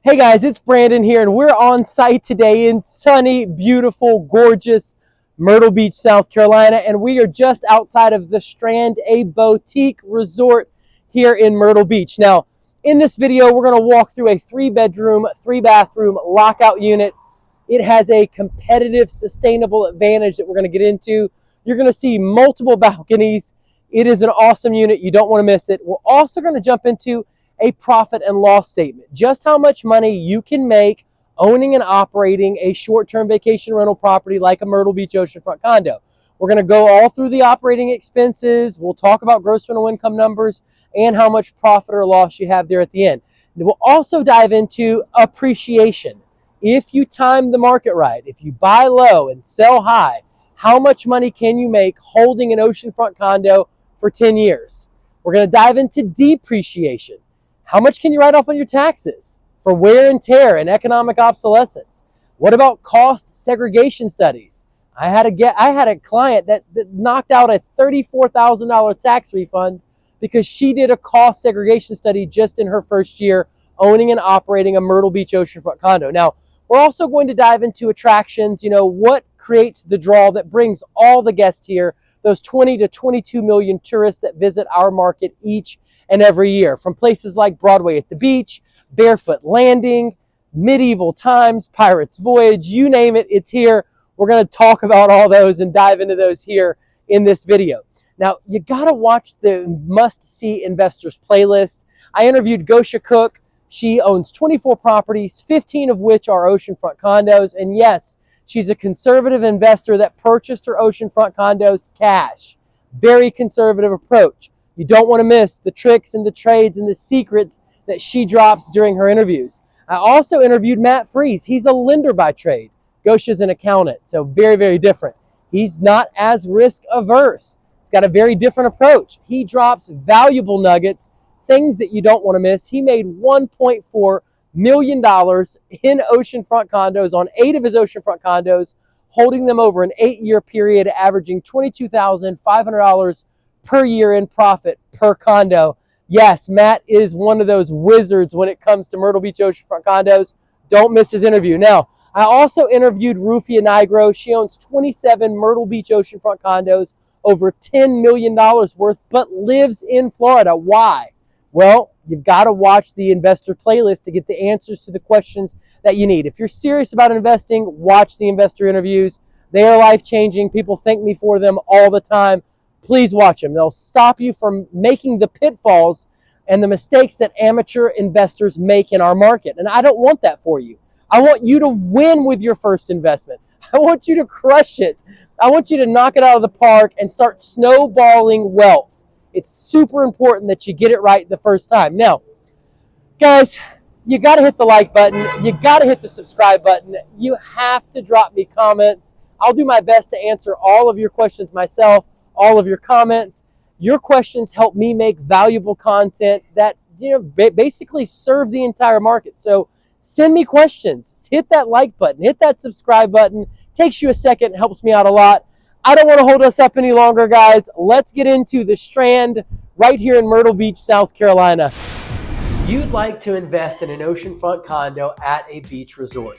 Hey guys, it's Brandon here, and we're on site today in sunny, beautiful, gorgeous Myrtle Beach, South Carolina, and we are just outside of the Strand, a boutique resort here in Myrtle Beach. Now, in this video, we're going to walk through a 3-bedroom, 3-bathroom lockout unit. It has a competitive, sustainable advantage that we're going to get into. You're going to see multiple balconies. It is an awesome unit. You don't want to miss it. We're also going to jump into a profit and loss statement, just how much money you can make owning and operating a short-term vacation rental property like a Myrtle Beach oceanfront condo. We're going to go all through the operating expenses. We'll talk about gross rental income numbers and how much profit or loss you have there at the end. And we'll also dive into appreciation. If you time the market right, if you buy low and sell high, how much money can you make holding an oceanfront condo for 10 years? We're going to dive into depreciation. How much can you write off on your taxes for wear and tear and economic obsolescence? What about cost segregation studies? I had a client that knocked out a $34,000 tax refund because she did a cost segregation study just in her first year owning and operating a Myrtle Beach oceanfront condo. Now, we're also going to dive into attractions, what creates the draw that brings all the guests here, those 20 to 22 million tourists that visit our market each and every year, from places like Broadway at the Beach, Barefoot Landing, Medieval Times, Pirates Voyage, you name it, it's here. We're going to talk about all those and dive into those here in this video. Now, you got to watch the must-see investors playlist. I interviewed Gosha Cook. She owns 24 properties, 15 of which are oceanfront condos. And yes, she's a conservative investor that purchased her oceanfront condos cash. Very conservative approach. You don't want to miss the tricks and the trades and the secrets that she drops during her interviews. I also interviewed Matt Freeze. He's a lender by trade. Gosha's an accountant, so very, very different. He's not as risk averse. He's got a very different approach. He drops valuable nuggets, things that you don't want to miss. He made $1.4 million in oceanfront condos on 8 of his oceanfront condos, holding them over an 8-year period, averaging $22,500 per year in profit per condo. Yes, Matt is one of those wizards when it comes to Myrtle Beach oceanfront condos. Don't miss his interview. Now, I also interviewed Rufia Nigro. She owns 27 Myrtle Beach oceanfront condos, over $10 million worth, but lives in Florida. Why? Well, you've got to watch the investor playlist to get the answers to the questions that you need. If you're serious about investing, watch the investor interviews. They are life-changing. People thank me for them all the time. Please watch them. They'll stop you from making the pitfalls and the mistakes that amateur investors make in our market. And I don't want that for you. I want you to win with your first investment. I want you to crush it. I want you to knock it out of the park and start snowballing wealth. It's super important that you get it right the first time. Now, guys, you got to hit the like button. You got to hit the subscribe button. You have to drop me comments. I'll do my best to answer all of your questions myself, all of your comments. Your questions help me make valuable content that basically serve the entire market. So send me questions. Hit that like button. Hit that subscribe button. Takes you a second. Helps me out a lot. I don't want to hold us up any longer, guys. Let's get into the Strand right here in Myrtle Beach, South Carolina. You'd like to invest in an oceanfront condo at a beach resort.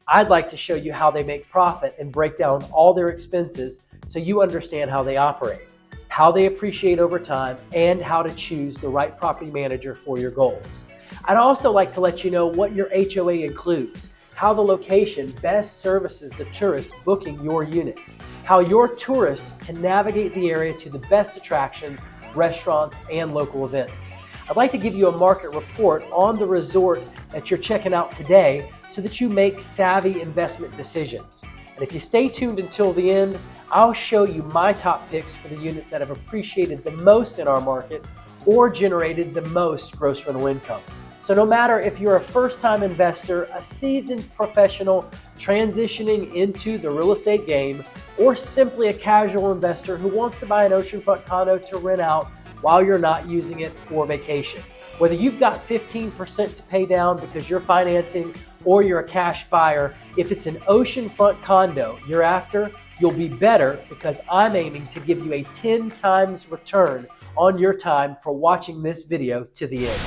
I'd like to show you how they make profit and break down all their expenses so you understand how they operate, how they appreciate over time, and how to choose the right property manager for your goals. I'd also like to let you know what your HOA includes, how the location best services the tourist booking your unit, how your tourist can navigate the area to the best attractions, restaurants, and local events. I'd like to give you a market report on the resort that you're checking out today so that you make savvy investment decisions. And if you stay tuned until the end, I'll show you my top picks for the units that have appreciated the most in our market or generated the most gross rental income. So no matter if you're a first-time investor, a seasoned professional transitioning into the real estate game, or simply a casual investor who wants to buy an oceanfront condo to rent out while you're not using it for vacation. Whether you've got 15% to pay down because you're financing or you're a cash buyer, if it's an oceanfront condo you're after, you'll be better because I'm aiming to give you a 10 times return on your time for watching this video to the end.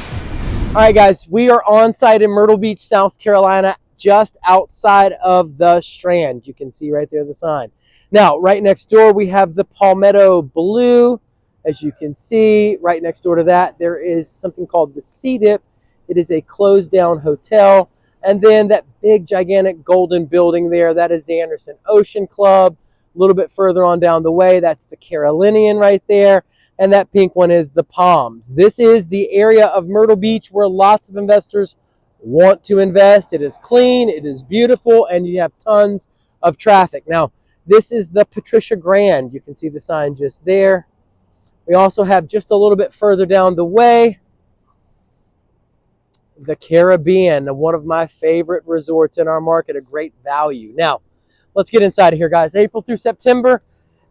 All right, guys, we are on site in Myrtle Beach, South Carolina, just outside of the Strand. You can see right there the sign. Now, right next door, we have the Palmetto Blue. As you can see, right next door to that, there is something called the Sea Dip. It is a closed down hotel. And then that big, gigantic golden building there, that is the Anderson Ocean Club. A little bit further on down the way, that's the Carolinian right there. And that pink one is the Palms. This is the area of Myrtle Beach where lots of investors want to invest. It is clean, it is beautiful, and you have tons of traffic. Now, this is the Patricia Grand. You can see the sign just there. We also have just a little bit further down the way, the Caribbean, one of my favorite resorts in our market, a great value. Now, let's get inside of here, guys. April through September,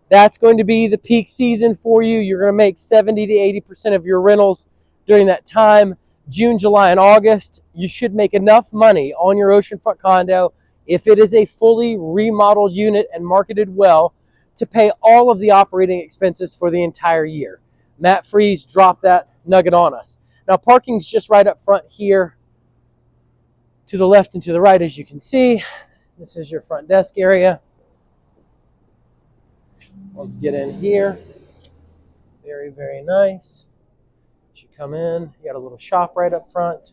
that's going to be the peak season for you. You're going to make 70 to 80% of your rentals during that time. June, July, and August, you should make enough money on your oceanfront condo if it is a fully remodeled unit and marketed well to pay all of the operating expenses for the entire year. Matt Freeze dropped that nugget on us. Now, parking's just right up front here to the left and to the right, as you can see. This is your front desk area. Let's get in here. Very, very nice. As you come in, you got a little shop right up front.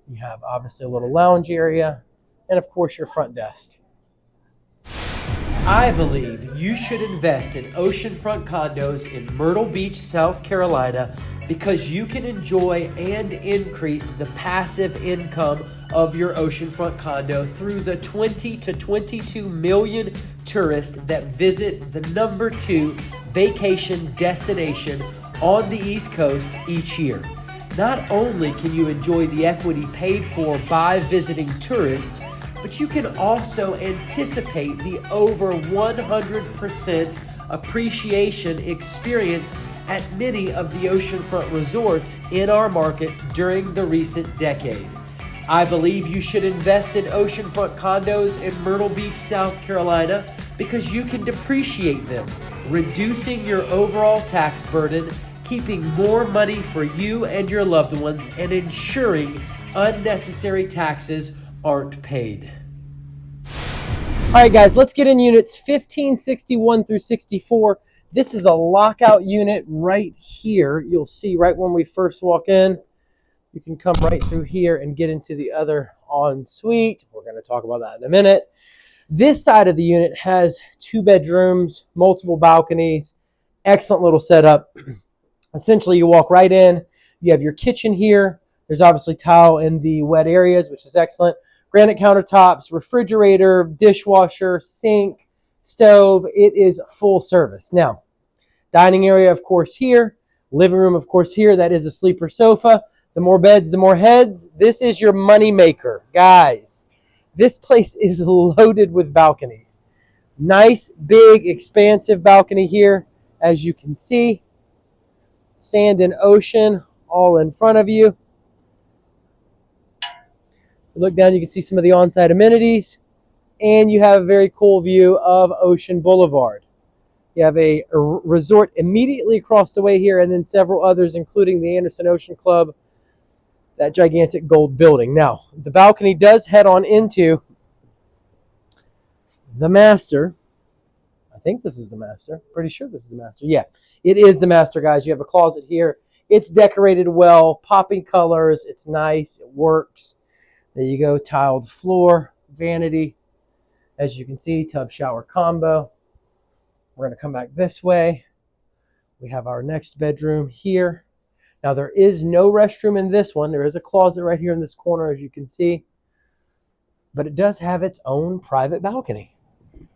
You have obviously a little lounge area, and of course your front desk. I believe you should invest in oceanfront condos in Myrtle Beach, South Carolina, because you can enjoy and increase the passive income of your oceanfront condo through the 20 to 22 million tourists that visit the #2 vacation destination on the East Coast each year. Not only can you enjoy the equity paid for by visiting tourists, but you can also anticipate the over 100% appreciation experience at many of the oceanfront resorts in our market during the recent decade. I believe you should invest in oceanfront condos in Myrtle Beach, South Carolina, because you can depreciate them, reducing your overall tax burden, keeping more money for you and your loved ones, and ensuring unnecessary taxes aren't paid. All right, guys, let's get in units 1561 through 64. This is a lockout unit right here. You'll see right when we first walk in, you can come right through here and get into the other ensuite. We're going to talk about that in a minute. This side of the unit has 2 bedrooms, multiple balconies, excellent little setup. Essentially, you walk right in. You have your kitchen here. There's obviously tile in the wet areas, which is excellent. Granite countertops, refrigerator, dishwasher, sink, stove. It is full service. Now, dining area, of course, here. Living room, of course, here. That is a sleeper sofa. The more beds, the more heads. This is your money maker, guys. This place is loaded with balconies. Nice, big, expansive balcony here, as you can see. Sand and ocean all in front of you. Look down, you can see some of the on-site amenities, and you have a very cool view of Ocean Boulevard. You have a resort immediately across the way here, and then several others, including the Anderson Ocean Club, that gigantic gold building. Now, the balcony does head on into the master. I think this is the master. Pretty sure this is the master. Yeah, it is the master, guys. You have a closet here. It's decorated well, popping colors. It's nice. It works. There you go, tiled floor, vanity. As you can see, tub shower combo. We're going to come back this way. We have our next bedroom here. Now, there is no restroom in this one. There is a closet right here in this corner, as you can see. But it does have its own private balcony.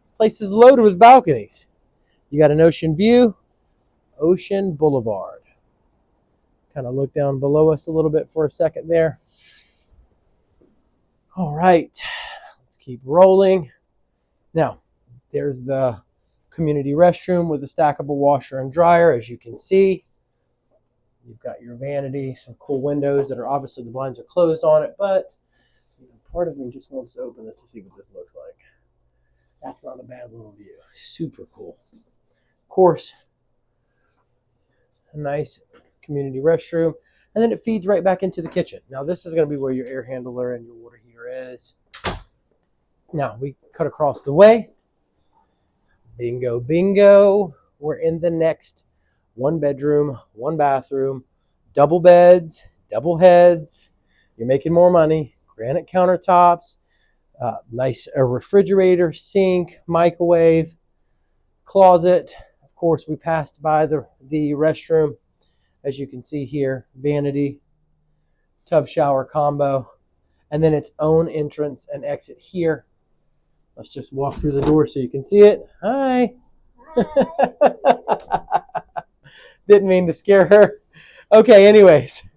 This place is loaded with balconies. You got an ocean view, Ocean Boulevard. Kind of look down below us a little bit for a second there. All right, let's keep rolling. Now, there's the community restroom with a stackable washer and dryer, as you can see. You've got your vanity, some cool windows that are obviously the blinds are closed on it, but part of me just wants to open this to see what this looks like. That's not a bad little view. Super cool. Of course, a nice community restroom. and then it feeds right back into the kitchen. Now this is going to be where your air handler and your water heater is. Now we cut across the way. Bingo, bingo. We're in the next 1 bedroom, 1 bathroom, double beds, double heads. You're making more money. Granite countertops, nice refrigerator, sink, microwave, closet. Of course, we passed by the restroom. As you can see here, vanity, tub shower combo, and then its own entrance and exit here. Let's just walk through the door so you can see it. Hi. Didn't mean to scare her. Okay, anyways,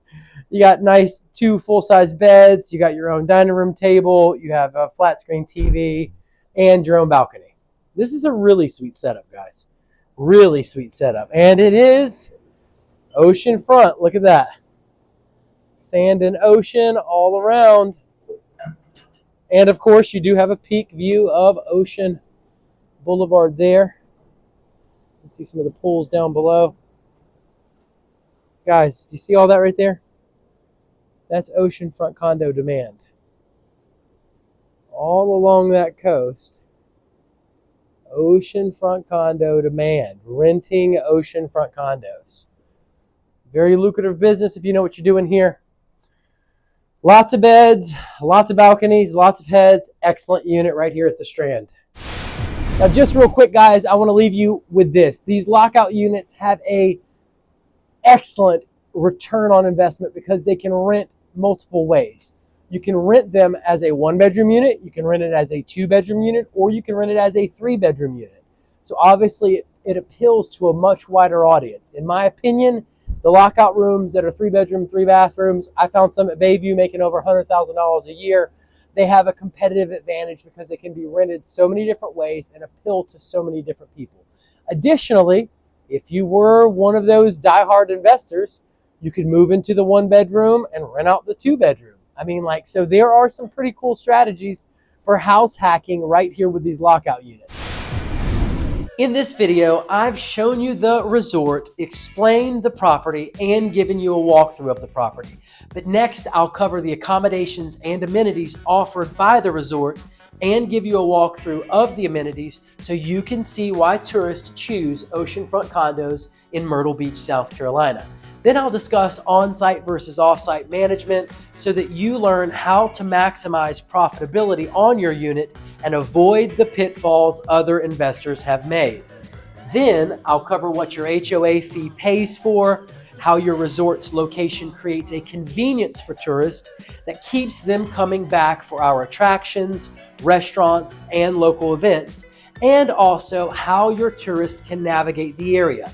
you got nice 2 full-size beds. You got your own dining room table. You have a flat screen TV and your own balcony. This is a really sweet setup, guys. Really sweet setup. And it is oceanfront. Look at that. Sand and ocean all around. And of course, you do have a peak view of Ocean Boulevard there. You can see some of the pools down below. Guys, do you see all that right there? That's oceanfront condo demand. All along that coast. Oceanfront condo demand. Renting oceanfront condos. Very lucrative business if you know what you're doing here. Lots of beds, lots of balconies, lots of heads. Excellent unit right here at the Strand. Now, just real quick, guys, I want to leave you with this. These lockout units have a excellent return on investment because they can rent multiple ways. You can rent them as a 1-bedroom unit, you can rent it as a 2-bedroom unit, or you can rent it as a 3-bedroom unit. So obviously it appeals to a much wider audience. In my opinion, the lockout rooms that are 3-bedroom, 3 bathrooms, I found some at Bayview making over $100,000 a year. They have a competitive advantage because they can be rented so many different ways and appeal to so many different people. Additionally, if you were one of those diehard investors, you could move into the 1-bedroom and rent out the 2-bedroom. I mean, so there are some pretty cool strategies for house hacking right here with these lockout units. In this video, I've shown you the resort, explained the property, and given you a walkthrough of the property. But next, I'll cover the accommodations and amenities offered by the resort and give you a walkthrough of the amenities so you can see why tourists choose oceanfront condos in Myrtle Beach, South Carolina. Then I'll discuss on-site versus off-site management so that you learn how to maximize profitability on your unit and avoid the pitfalls other investors have made. Then I'll cover what your HOA fee pays for, how your resort's location creates a convenience for tourists that keeps them coming back for our attractions, restaurants, and local events, and also how your tourists can navigate the area.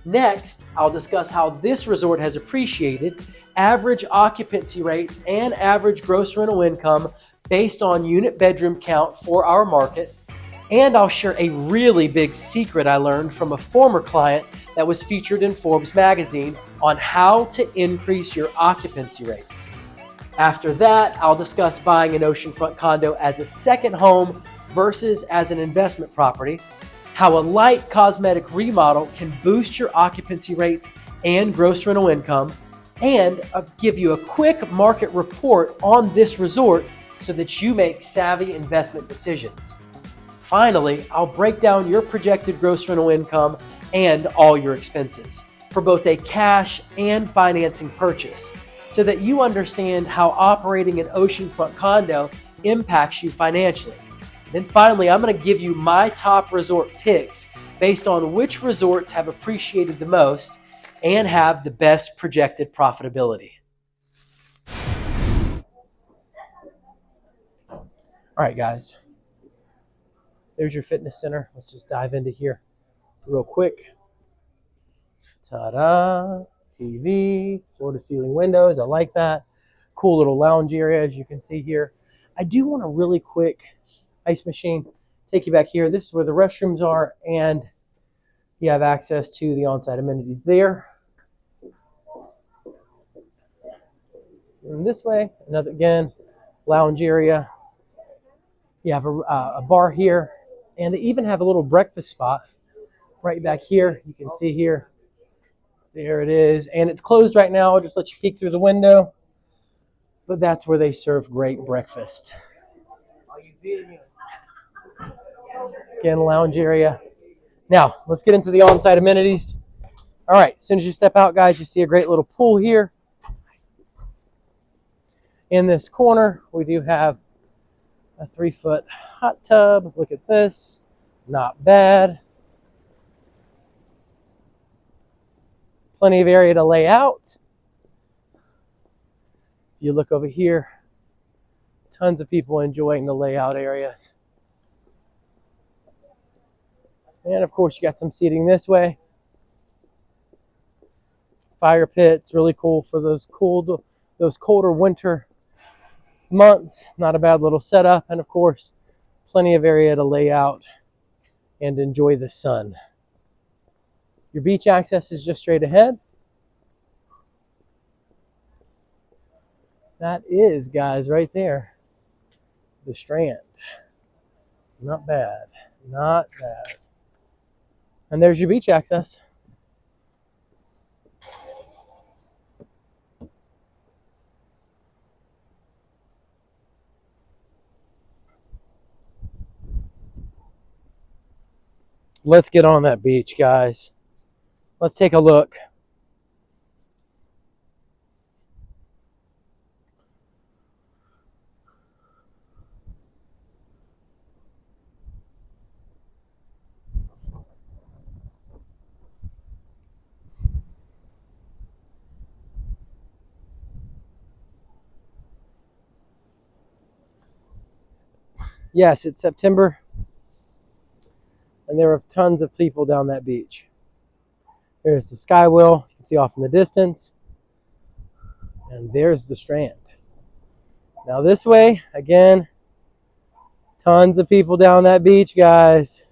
Next, I'll discuss how this resort has appreciated, average occupancy rates, and average gross rental income based on unit bedroom count for our market. And I'll share a really big secret I learned from a former client that was featured in Forbes magazine on how to increase your occupancy rates. After that, I'll discuss buying an oceanfront condo as a second home versus as an investment property, how a light cosmetic remodel can boost your occupancy rates and gross rental income, and I'll give you a quick market report on this resort so that you make savvy investment decisions. Finally, I'll break down your projected gross rental income and all your expenses for both a cash and financing purchase so that you understand how operating an oceanfront condo impacts you financially. Then finally, I'm going to give you my top resort picks based on which resorts have appreciated the most and have the best projected profitability. All right, guys. There's your fitness center. Let's just dive into here real quick. Ta-da! TV, floor-to-ceiling windows. I like that. Cool little lounge area, as you can see here. I do want a really quick ice machine. Take you back here. This is where the restrooms are, and you have access to the on-site amenities there. And this way, another, again, lounge area. You have a bar here, and they even have a little breakfast spot right back here. You can see here There it is. And it's closed right now. I'll just let you peek through the window. But that's where they serve great breakfast. Again, lounge area. Now, let's get into the on-site amenities. All right, as soon as you step out, guys, you see a great little pool here. In this corner, we do have a 3-foot hot tub. Look at this. Not bad. Plenty of area to lay out. You look over here, tons of people enjoying the layout areas. And of course, you got some seating this way. Fire pits, really cool for those colder winter months. Not a bad little setup. And of course, plenty of area to lay out and enjoy the sun. Your beach access is just straight ahead. That is, guys, right there, the Strand. Not bad. Not bad. And there's your beach access. Let's get on that beach, guys. Let's take a look. Yes, it's September, and there are tons of people down that beach. There's the sky wheel, you can see off in the distance, and there's the Strand. Now this way, again, tons of people down that beach, guys.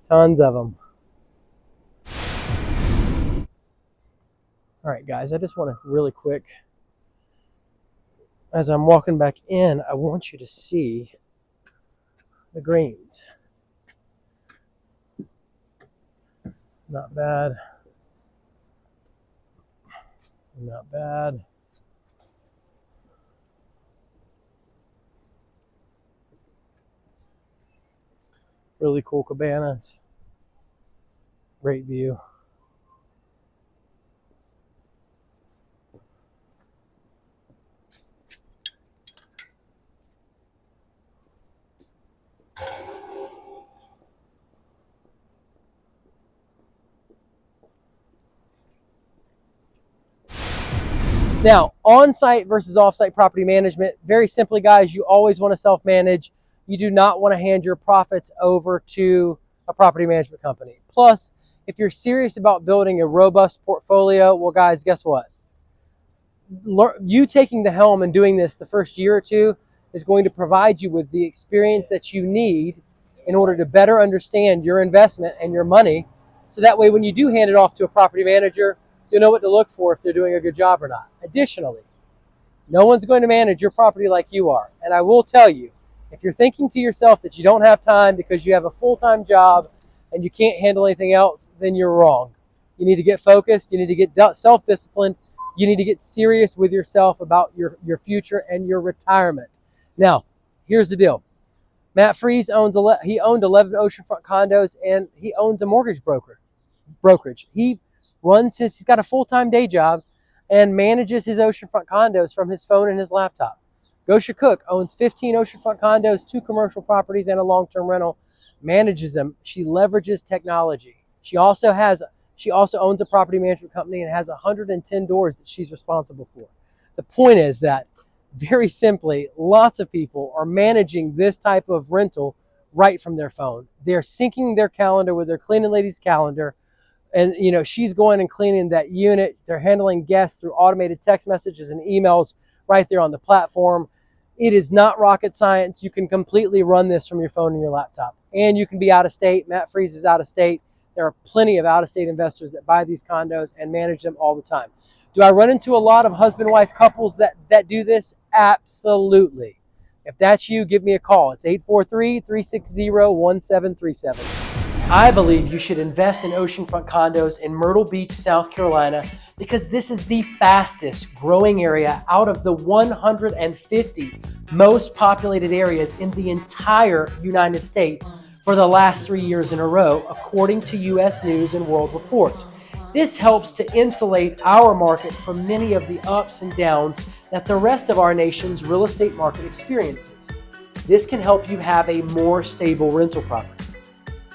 Tons of them. All right, guys, I just want to really quick, as I'm walking back in, I want you to see the greens. Not bad. Not bad. Really cool cabanas. Great view. Now, on-site versus off-site property management, very simply, guys, you always want to self-manage. You do not want to hand your profits over to a property management company. Plus, if you're serious about building a robust portfolio, well, guys, guess what? You taking the helm and doing this the first year or two is going to provide you with the experience that you need in order to better understand your investment and your money. So that way, when you do hand it off to a property manager, you'll know what to look for if they're doing a good job or not. Additionally, no one's going to manage your property like you are. And I will tell you, if you're thinking to yourself that you don't have time because you have a full-time job and you can't handle anything else, then you're wrong. You need to get focused. You need to get self-disciplined. You need to get serious with yourself about your future and your retirement. Now, here's the deal. Matt Freeze owned 11 oceanfront condos, and he owns a mortgage brokerage. He's got a full-time day job and manages his oceanfront condos from his phone and his laptop. Gosha Cook owns 15 oceanfront condos, 2 commercial properties, and a long-term rental. Manages them. She leverages technology. She also owns a property management company and has 110 doors that she's responsible for. The point is that, very simply, lots of people are managing this type of rental right from their phone. They're syncing their calendar with their cleaning lady's calendar. And, she's going and cleaning that unit. They're handling guests through automated text messages and emails right there on the platform. It is not rocket science. You can completely run this from your phone and your laptop. And you can be out of state. Matt Freeze is out of state. There are plenty of out-of-state investors that buy these condos and manage them all the time. Do I run into a lot of husband-wife couples that do this? Absolutely. If that's you, give me a call. It's 843-360-1737. I believe you should invest in oceanfront condos in Myrtle Beach, South Carolina, because this is the fastest growing area out of the 150 most populated areas in the entire United States for the last 3 years in a row, according to U.S. News and World Report. This helps to insulate our market from many of the ups and downs that the rest of our nation's real estate market experiences. This can help you have a more stable rental property.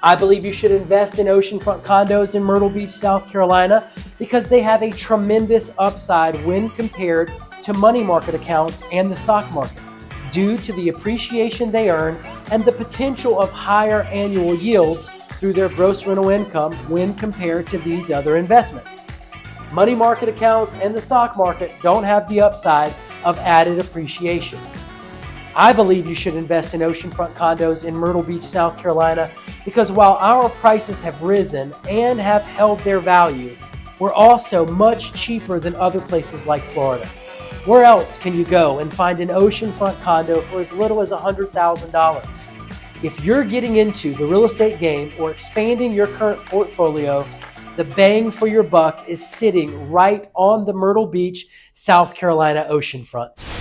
I believe you should invest in oceanfront condos in Myrtle Beach, South Carolina, because they have a tremendous upside when compared to money market accounts and the stock market, due to the appreciation they earn and the potential of higher annual yields through their gross rental income when compared to these other investments. Money market accounts and the stock market don't have the upside of added appreciation. I believe you should invest in oceanfront condos in Myrtle Beach, South Carolina, because while our prices have risen and have held their value, we're also much cheaper than other places like Florida. Where else can you go and find an oceanfront condo for as little as $100,000? If you're getting into the real estate game or expanding your current portfolio, the bang for your buck is sitting right on the Myrtle Beach, South Carolina oceanfront.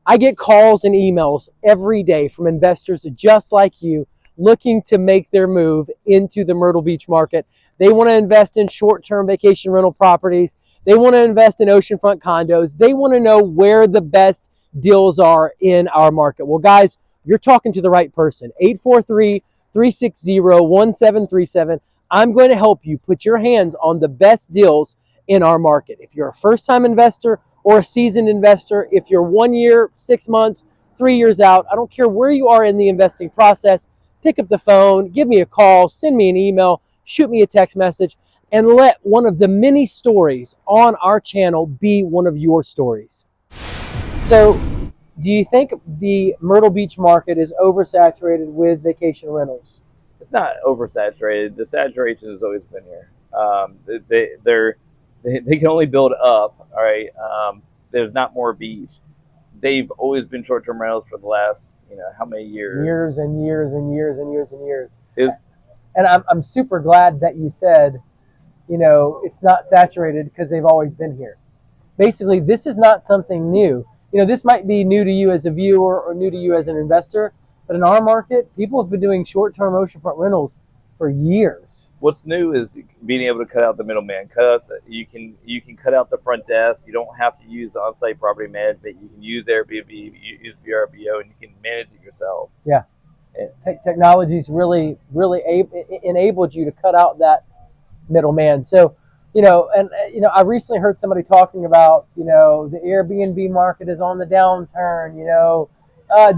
I get calls and emails every day from investors just like you looking to make their move into the Myrtle Beach market. They want to invest in short-term vacation rental properties. They want to invest in oceanfront condos. They want to know where the best deals are in our market. Well, guys, you're talking to the right person. 843-360-1737. I'm going to help you put your hands on the best deals in our market. If you're a first-time investor or a seasoned investor, if you're 1 year, 6 months, 3 years out, I don't care where you are in the investing process, pick up the phone, give me a call, send me an email, shoot me a text message, and let one of the many stories on our channel be one of your stories. So, do you think the Myrtle Beach market is oversaturated with vacation rentals? It's not oversaturated. The saturation has always been here. They can only build up. All right. There's not more beach. They've always been short-term rentals for the last, how many years? Years and years and years and years and years. And I'm super glad that you said, it's not saturated, because they've always been here. Basically, this is not something new. This might be new to you as a viewer or new to you as an investor, but in our market, people have been doing short-term oceanfront rentals for years. What's new is being able to cut out the middleman. You can cut out the front desk. You don't have to use on-site property management. You can use Airbnb, use VRBO, and you can manage it yourself. Yeah, technology's really enabled you to cut out that middleman. So, I recently heard somebody talking about, the Airbnb market is on the downturn.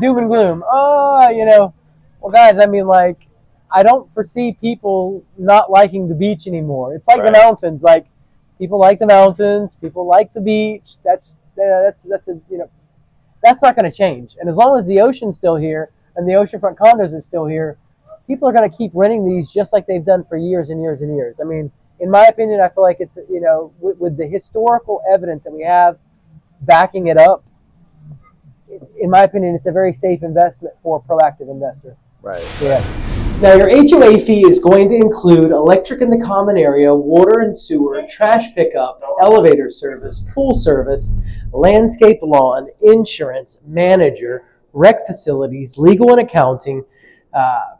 Doom and gloom. Well, guys, I don't foresee people not liking the beach anymore. It's like right. The mountains. Like, people like the mountains. People like the beach. That's not going to change. And as long as the ocean's still here and the oceanfront condos are still here, people are going to keep renting these just like they've done for years and years and years. In my opinion, I feel like it's, with the historical evidence that we have backing it up, in my opinion, it's a very safe investment for a proactive investor. Right. Yeah. Now, your HOA fee is going to include electric in the common area, water and sewer, trash pickup, elevator service, pool service, landscape lawn, insurance, manager, rec facilities, legal and accounting,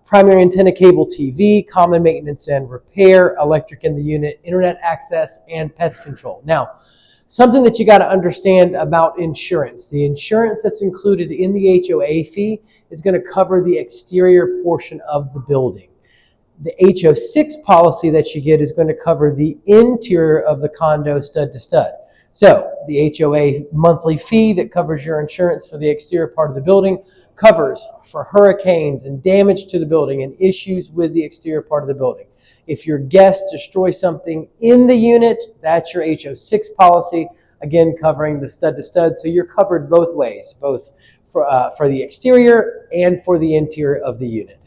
primary antenna cable TV, common maintenance and repair, electric in the unit, internet access, and pest control. Now, something that you got to understand about insurance. The insurance that's included in the HOA fee is going to cover the exterior portion of the building. The HO6 policy that you get is going to cover the interior of the condo stud to stud. So the HOA monthly fee that covers your insurance for the exterior part of the building covers for hurricanes and damage to the building and issues with the exterior part of the building. If your guests destroy something in the unit, that's your HO6 policy, again covering the stud to stud. So you're covered both ways, both for the exterior and for the interior of the unit.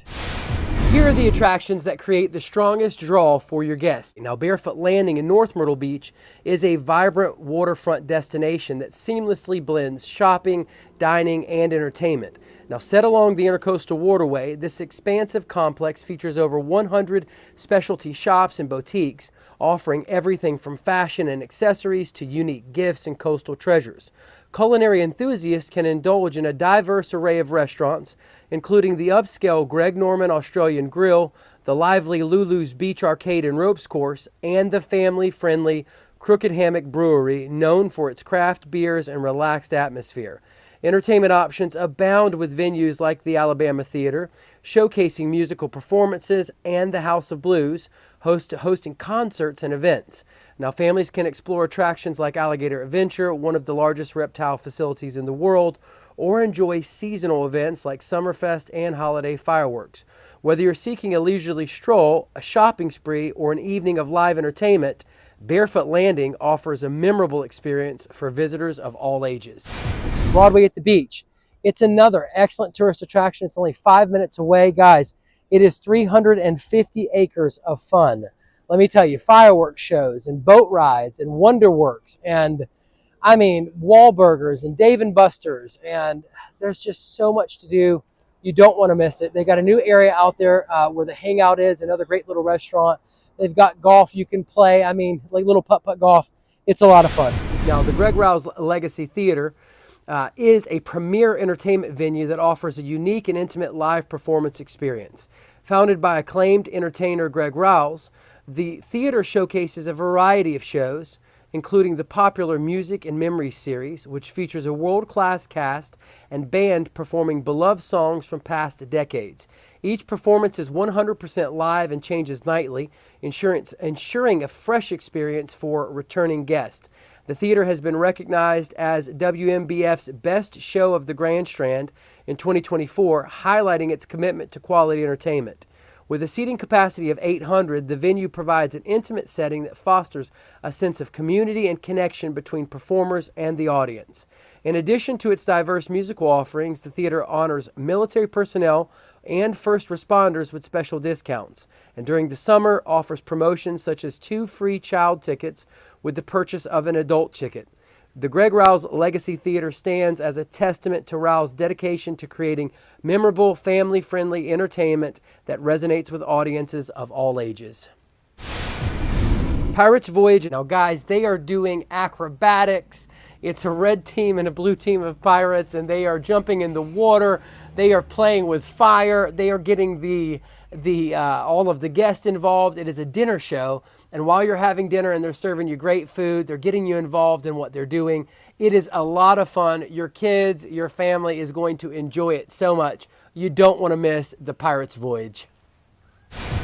Here are the attractions that create the strongest draw for your guests. Now, Barefoot Landing in North Myrtle Beach is a vibrant waterfront destination that seamlessly blends shopping, dining, and entertainment. Now, set along the Intercoastal Waterway, this expansive complex features over 100 specialty shops and boutiques, offering everything from fashion and accessories to unique gifts and coastal treasures. Culinary enthusiasts can indulge in a diverse array of restaurants, including the upscale Greg Norman Australian Grill, the lively Lulu's Beach Arcade and Ropes Course, and the family-friendly Crooked Hammock Brewery, known for its craft beers and relaxed atmosphere. Entertainment options abound with venues like the Alabama Theater, showcasing musical performances, and the House of Blues, hosting concerts and events. Now, families can explore attractions like Alligator Adventure, one of the largest reptile facilities in the world, or enjoy seasonal events like Summerfest and holiday fireworks. Whether you're seeking a leisurely stroll, a shopping spree, or an evening of live entertainment, Barefoot Landing offers a memorable experience for visitors of all ages. Broadway at the beach. It's another excellent tourist attraction. It's only 5 minutes away. Guys, it is 350 acres of fun. Let me tell you, fireworks shows and boat rides and Wonderworks and Wahlburgers and Dave & Buster's, and there's just so much to do. You don't want to miss it. They got a new area out there where the hangout is, another great little restaurant. They've got golf you can play. Like little putt-putt golf. It's a lot of fun. Now, the Greg Rouse Legacy Theater is a premier entertainment venue that offers a unique and intimate live performance experience. Founded by acclaimed entertainer Greg Rouse, the theater showcases a variety of shows, including the popular Music and Memories series, which features a world-class cast and band performing beloved songs from past decades. Each performance is 100% live and changes nightly, ensuring a fresh experience for returning guests. The theater has been recognized as WMBF's Best Show of the Grand Strand in 2024, highlighting its commitment to quality entertainment. With a seating capacity of 800, the venue provides an intimate setting that fosters a sense of community and connection between performers and the audience. In addition to its diverse musical offerings, the theater honors military personnel and first responders with special discounts, and during the summer offers promotions such as 2 free child tickets with the purchase of an adult ticket. The Greg Rouse Legacy Theater stands as a testament to Rouse's dedication to creating memorable, family-friendly entertainment that resonates with audiences of all ages. Pirates Voyage. Now, guys, they are doing acrobatics. It's a red team and a blue team of pirates, and they are jumping in the water. They are playing with fire. They are getting all of the guests involved. It is a dinner show. And while you're having dinner and they're serving you great food, they're getting you involved in what they're doing. It is a lot of fun. Your kids, your family is going to enjoy it so much. You don't want to miss the Pirates Voyage.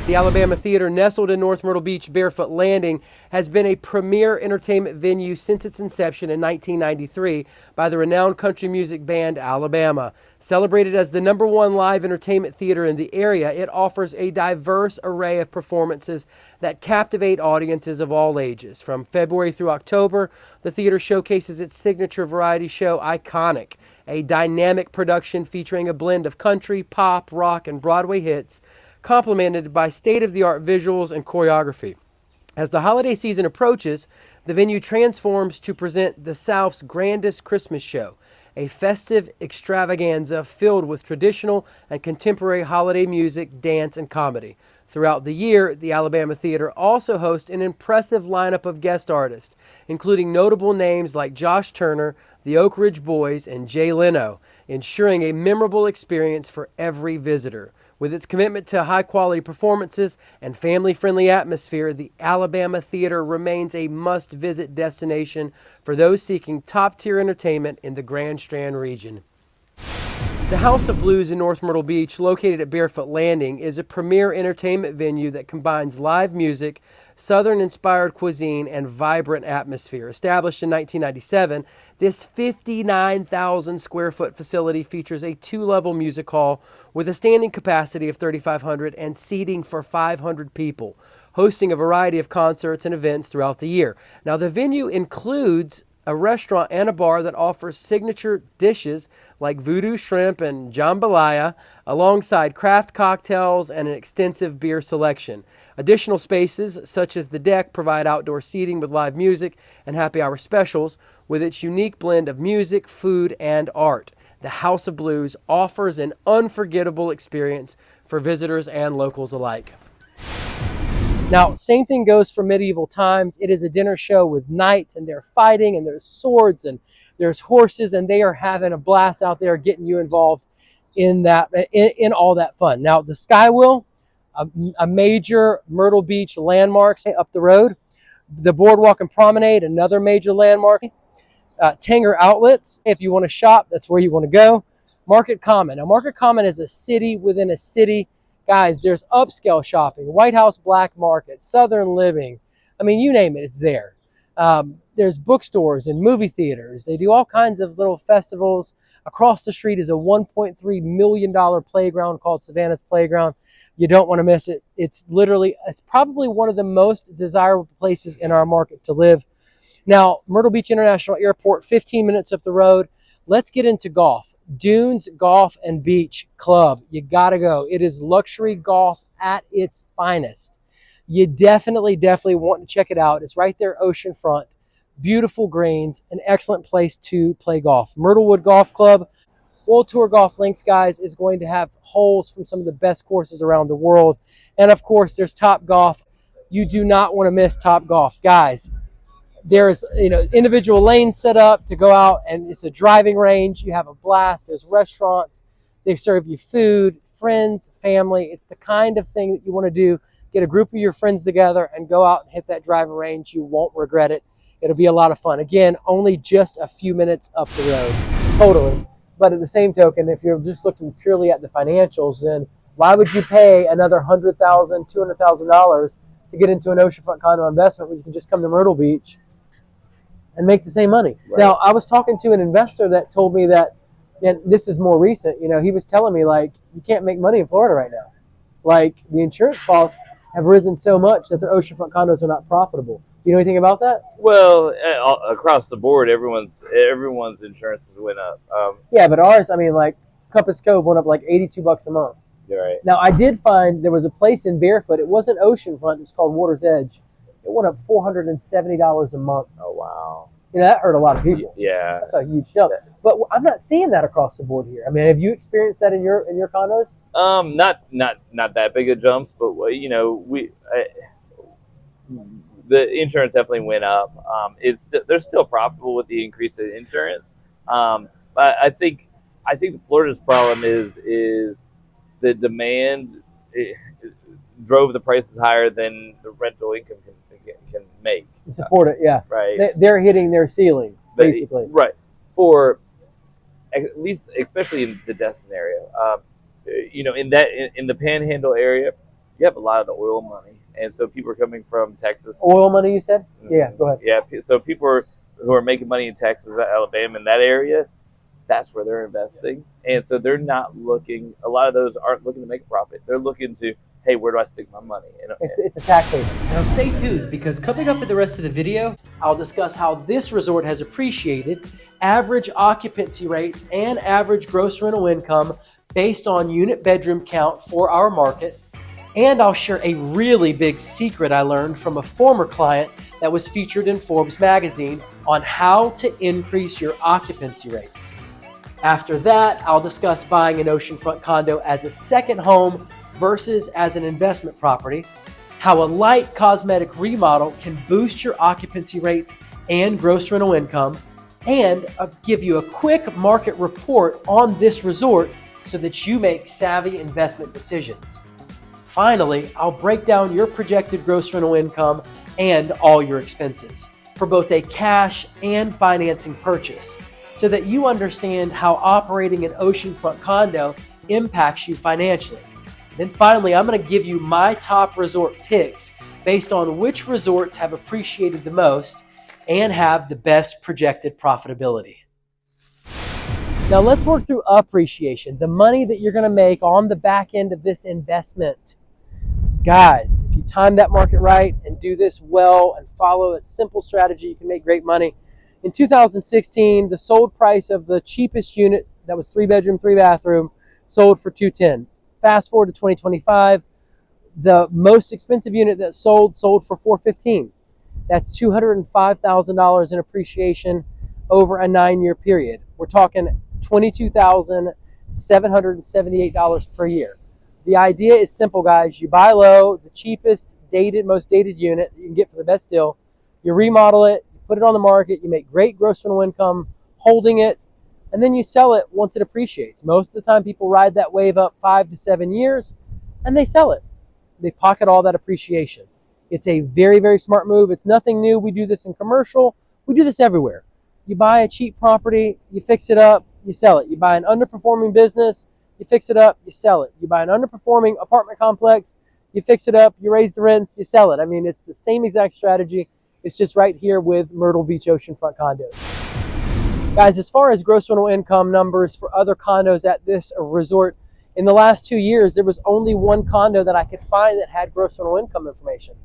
The Alabama Theater, nestled in North Myrtle Beach, Barefoot Landing, has been a premier entertainment venue since its inception in 1993 by the renowned country music band Alabama. Celebrated as the #1 live entertainment theater in the area, it offers a diverse array of performances that captivate audiences of all ages. From February through October, the theater showcases its signature variety show, Iconic, a dynamic production featuring a blend of country, pop, rock, and Broadway hits, complemented by state-of-the-art visuals and choreography. As the holiday season approaches, the venue transforms to present the South's grandest Christmas show, a festive extravaganza filled with traditional and contemporary holiday music, dance, and comedy. Throughout the year, the Alabama Theater also hosts an impressive lineup of guest artists, including notable names like Josh Turner, the Oak Ridge Boys, and Jay Leno, ensuring a memorable experience for every visitor. With its commitment to high-quality performances and family-friendly atmosphere, the Alabama Theater remains a must-visit destination for those seeking top-tier entertainment in the Grand Strand region. The House of Blues in North Myrtle Beach, located at Barefoot Landing, is a premier entertainment venue that combines live music, Southern-inspired cuisine, and vibrant atmosphere. Established in 1997, this 59,000-square-foot facility features a 2-level music hall with a standing capacity of 3,500 and seating for 500 people, hosting a variety of concerts and events throughout the year. Now, the venue includes a restaurant and a bar that offers signature dishes like voodoo shrimp and jambalaya, alongside craft cocktails and an extensive beer selection. Additional spaces, such as the deck, provide outdoor seating with live music and happy hour specials with its unique blend of music, food, and art. The House of Blues offers an unforgettable experience for visitors and locals alike. Now, same thing goes for medieval times. It is a dinner show with knights, and they're fighting, and there's swords, and there's horses, and they are having a blast out there, getting you involved in that, in all that fun. Now, the Skywheel, a major Myrtle Beach landmark up the road. The Boardwalk and Promenade, another major landmark. Tanger Outlets, if you want to shop, that's where you want to go. Market Common. Now, Market Common is a city within a city. Guys, there's upscale shopping, White House Black Market, Southern Living. I mean, you name it, it's there. There's bookstores and movie theaters. They do all kinds of little festivals. Across the street is a $1.3 million playground called Savannah's Playground. You don't want to miss it. It's probably one of the most desirable places in our market to live. Now, Myrtle Beach International Airport, 15 minutes up the road. Let's get into golf. Dunes Golf and Beach Club. You got to go. It is luxury golf at its finest. You definitely want to check it out. It's right there, oceanfront. Beautiful greens, an excellent place to play golf. Myrtlewood Golf Club, World Tour Golf Links, guys, is going to have holes from some of the best courses around the world. And of course, there's Top Golf. You do not want to miss Top Golf. Guys, there's individual lanes set up to go out, and it's a driving range. You have a blast. There's restaurants. They serve you food, friends, family. It's the kind of thing that you want to do. Get a group of your friends together and go out and hit that driving range. You won't regret it. It'll be a lot of fun. Again, only just a few minutes up the road. Totally. But at the same token, if you're just looking purely at the financials, then why would you pay another $100,000, $200,000 to get into an oceanfront condo investment when you can just come to Myrtle Beach and make the same money? Right. Now, I was talking to an investor that told me that, and this is more recent, he was telling me, like, you can't make money in Florida right now. Like, the insurance costs have risen so much that their oceanfront condos are not profitable. You know anything about that? Well, across the board, everyone's insurances went up. Yeah, but ours, I mean, like, Compass Cove went up like $82 a month. You're right. Now, I did find there was a place in Barefoot. It wasn't oceanfront. It was called Water's Edge. It went up $470 a month. Oh, wow. That hurt a lot of people. Yeah. That's a huge jump. But I'm not seeing that across the board here. I mean, have you experienced that in your condos? Not that big of jumps, but the insurance definitely went up. They're still profitable with the increase in insurance. But I think Florida's problem is the demand drove the prices higher than the rental income can make. Support it, yeah. Right. They're hitting their ceiling, basically. Right. For at least, especially in the Destin area, in the Panhandle area, you have a lot of the oil money, and so people are coming from Texas. Oil money, you said? Mm-hmm. Yeah, go ahead. Yeah. So people who are making money in Texas, Alabama, in that area, that's where they're investing, and so they're not looking. A lot of those aren't looking to make a profit. They're looking to, hey, where do I stick my money? It's a tax haven. Now stay tuned, because coming up in the rest of the video, I'll discuss how this resort has appreciated, average occupancy rates, and average gross rental income based on unit bedroom count for our market. And I'll share a really big secret I learned from a former client that was featured in Forbes magazine on how to increase your occupancy rates. After that, I'll discuss buying an oceanfront condo as a second home versus as an investment property, how a light cosmetic remodel can boost your occupancy rates and gross rental income, and I'll give you a quick market report on this resort so that you make savvy investment decisions. Finally, I'll break down your projected gross rental income and all your expenses for both a cash and financing purchase, so that you understand how operating an oceanfront condo impacts you financially. Then finally, I'm going to give you my top resort picks based on which resorts have appreciated the most and have the best projected profitability. Now let's work through appreciation, the money that you're going to make on the back end of this investment. Guys, if you time that market right and do this well and follow a simple strategy, you can make great money. In 2016, the sold price of the cheapest unit that was 3-bedroom, 3-bathroom sold for $210,000. Fast forward to 2025, the most expensive unit that sold for $415,000. That's $205,000 in appreciation over a 9-year period. We're talking $22,778 per year. The idea is simple, guys. You buy low, the cheapest, most dated unit that you can get for the best deal. You remodel it, you put it on the market, you make great gross rental income holding it, and then you sell it once it appreciates. Most of the time, people ride that wave up 5 to 7 years, and they sell it. They pocket all that appreciation. It's a very, very smart move. It's nothing new. We do this in commercial. We do this everywhere. You buy a cheap property, you fix it up, you sell it. You buy an underperforming business, you fix it up, you sell it. You buy an underperforming apartment complex, you fix it up, you raise the rents, you sell it. I mean, it's the same exact strategy. It's just right here with Myrtle Beach Oceanfront Condos. Guys, as far as gross rental income numbers for other condos at this resort, in the last 2 years, there was only one condo that I could find that had gross rental income information.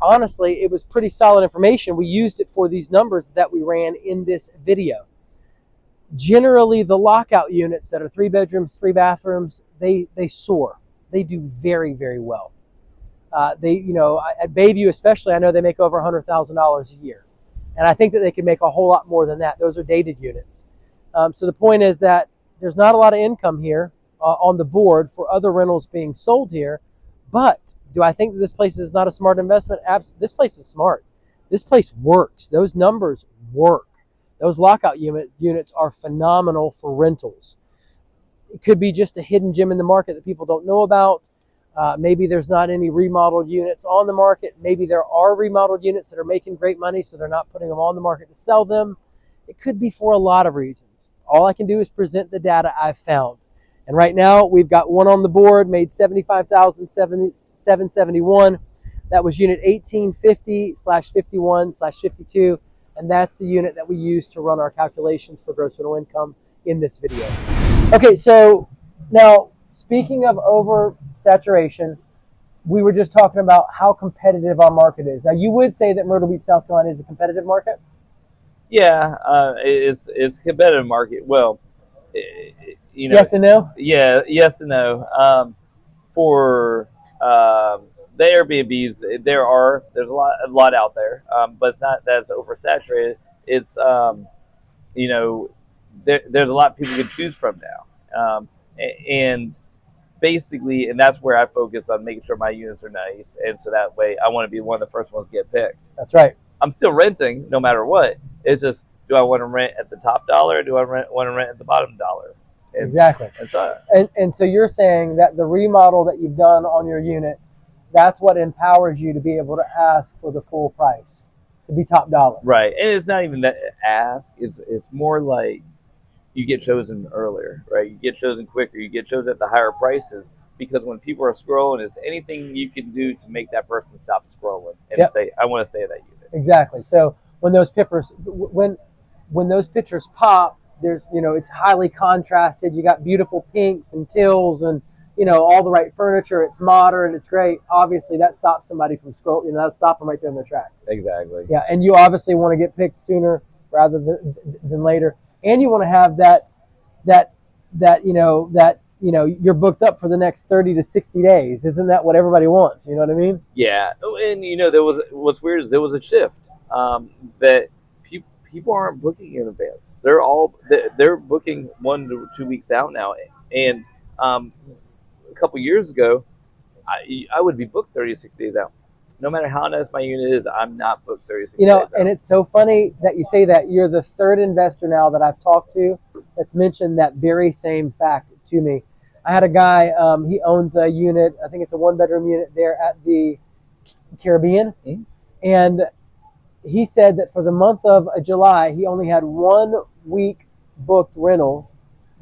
Honestly, it was pretty solid information. We used it for these numbers that we ran in this video. Generally, the lockout units that are 3 bedrooms, 3 bathrooms, they soar. They do very, very well. At Bayview especially, I know they make over $100,000 a year. And I think that they can make a whole lot more than that. Those are dated units. So the point is that there's not a lot of income here on the board for other rentals being sold here. But do I think that this place is not a smart investment? This place is smart. This place works. Those numbers work. Those lockout units are phenomenal for rentals. It could be just a hidden gem in the market that people don't know about. Maybe there's not any remodeled units on the market. Maybe there are remodeled units that are making great money, so they're not putting them on the market to sell them. It could be for a lot of reasons. All I can do is present the data I've found. And right now, we've got one on the board, made $75,771. That was unit 1850/51/52. And that's the unit that we use to run our calculations for gross rental income in this video. Okay, so now speaking of oversaturation, we were just talking about how competitive our market is. Now, you would say that Myrtle Beach, South Carolina is a competitive market? Yeah, it's a competitive market. Well, yes and no? Yeah, yes and no. For the Airbnbs, there's a lot out there, but it's not that it's oversaturated. It's there's a lot of people can choose from now, and basically, and that's where I focus on making sure my units are nice, and so that way I want to be one of the first ones to get picked. That's right. I'm still renting no matter what. It's just, do I want to rent at the top dollar, or do I want to rent at the bottom dollar? Exactly. And so you're saying that the remodel that you've done on your units, that's what empowers you to be able to ask for the full price, to be top dollar. Right. And it's not even that ask. It's more like you get chosen earlier, right? You get chosen quicker. You get chosen at the higher prices, because when people are scrolling, it's anything you can do to make that person stop scrolling and say, I want to stay at that unit. Exactly. So when those when those pictures pop, there's, it's highly contrasted. You got beautiful pinks and teals and, all the right furniture. It's modern. It's great. Obviously, that stops somebody from scrolling. That'll stop them right there in their tracks. Exactly. Yeah, and you obviously want to get picked sooner rather than later, and you want to have that you're booked up for the next 30 to 60 days. Isn't that what everybody wants? You know what I mean? Yeah, and what's weird is there was a shift that people aren't booking in advance. They're booking 1 to 2 weeks out now, and a couple years ago, I would be booked 30 to 60 days out. No matter how nice my unit is, I'm not booked 30 to 60 days out. And it's so funny that you say that. You're the third investor now that I've talked to that's mentioned that very same fact to me. I had a guy, he owns a unit, I think it's a 1-bedroom unit there at the Caribbean. Mm-hmm. And he said that for the month of July, he only had 1 week booked rental,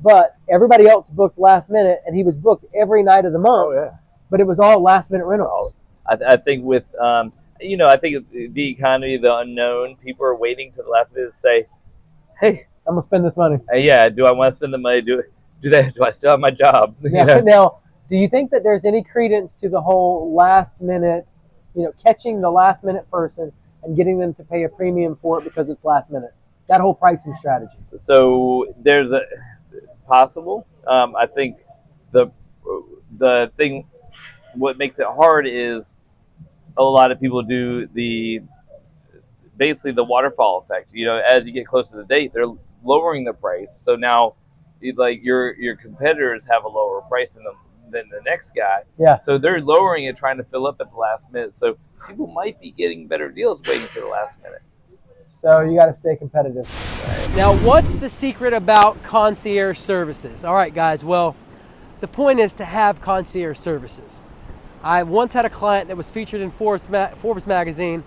but everybody else booked last minute, and he was booked every night of the month. Oh, yeah. But it was all last minute rentals. I think with, I think the economy, the unknown, people are waiting to the last minute to say, hey, I'm going to spend this money. Yeah, do I want to spend the money? Do I still have my job? Yeah. Now, do you think that there's any credence to the whole last minute, catching the last minute person and getting them to pay a premium for it because it's last minute? that whole pricing strategy? So there's a possible. I think the thing, what makes it hard is a lot of people do basically the waterfall effect. As you get close to the date, they're lowering the price. So now, like your competitors have a lower price than the next guy. Yeah. So they're lowering it, trying to fill up at the last minute. So people might be getting better deals waiting for the last minute. So you got to stay competitive. Now, what's the secret about concierge services? All right, guys. Well, the point is to have concierge services. I once had a client that was featured in Forbes magazine.